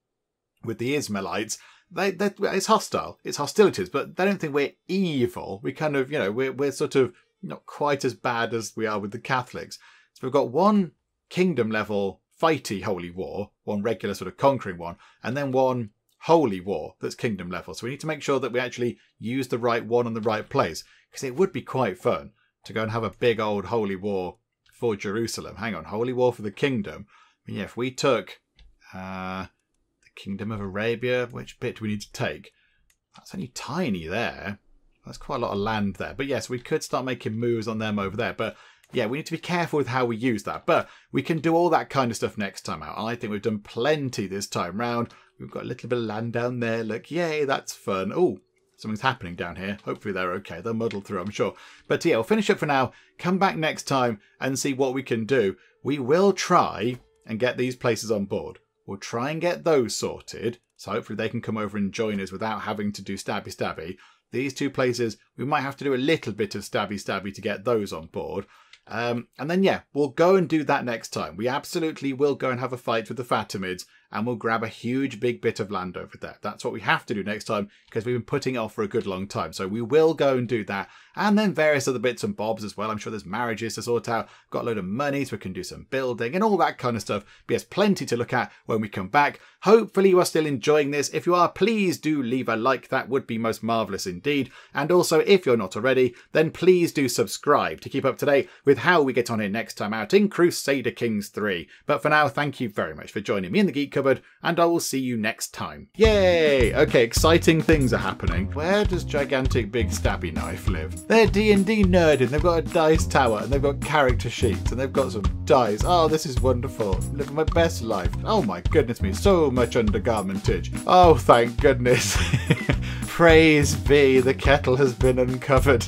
with the Ismailites, it's hostile. It's hostilities, but they don't think we're evil. We kind of, we're sort of not quite as bad as we are with the Catholics. So we've got one kingdom level fighty holy war, one regular sort of conquering one, and then one holy war that's kingdom level. So we need to make sure that we actually use the right one in the right place, because it would be quite fun to go and have a big old holy war for Jerusalem. Hang on, holy war for the kingdom. Yeah, if we took the Kingdom of Arabia, which bit do we need to take? That's only tiny there. That's quite a lot of land there. But yes, we could start making moves on them over there. But yeah, we need to be careful with how we use that. But we can do all that kind of stuff next time out. I think we've done plenty this time round. We've got a little bit of land down there. Look, yay, that's fun. Oh, something's happening down here. Hopefully they're okay. They'll muddle through, I'm sure. But yeah, we'll finish up for now. Come back next time and see what we can do. We will try and get these places on board. We'll try and get those sorted. So hopefully they can come over and join us without having to do stabby. These two places, we might have to do a little bit of stabby to get those on board. And then, yeah, we'll go and do that next time. We absolutely will go and have a fight with the Fatimids, and we'll grab a huge big bit of land over there. That's what we have to do next time, because we've been putting it off for a good long time. So we will go and do that. And then various other bits and bobs as well. I'm sure there's marriages to sort out. Got a load of money so we can do some building and all that kind of stuff. But yes, plenty to look at when we come back. Hopefully you are still enjoying this. If you are, please do leave a like. That would be most marvellous indeed. And also, if you're not already, then please do subscribe to keep up to date with how we get on here next time out in Crusader Kings 3. But for now, thank you very much for joining me in the Geek Cupboard, and I will see you next time. Yay! Okay, exciting things are happening. Where does gigantic big stabby knife live? They're D&D nerding. They've got a dice tower, and they've got character sheets, and they've got some dice. Oh, this is wonderful. Live my best life. Oh my goodness me, so much undergarmentage. Oh, thank goodness. Praise be, the kettle has been uncovered.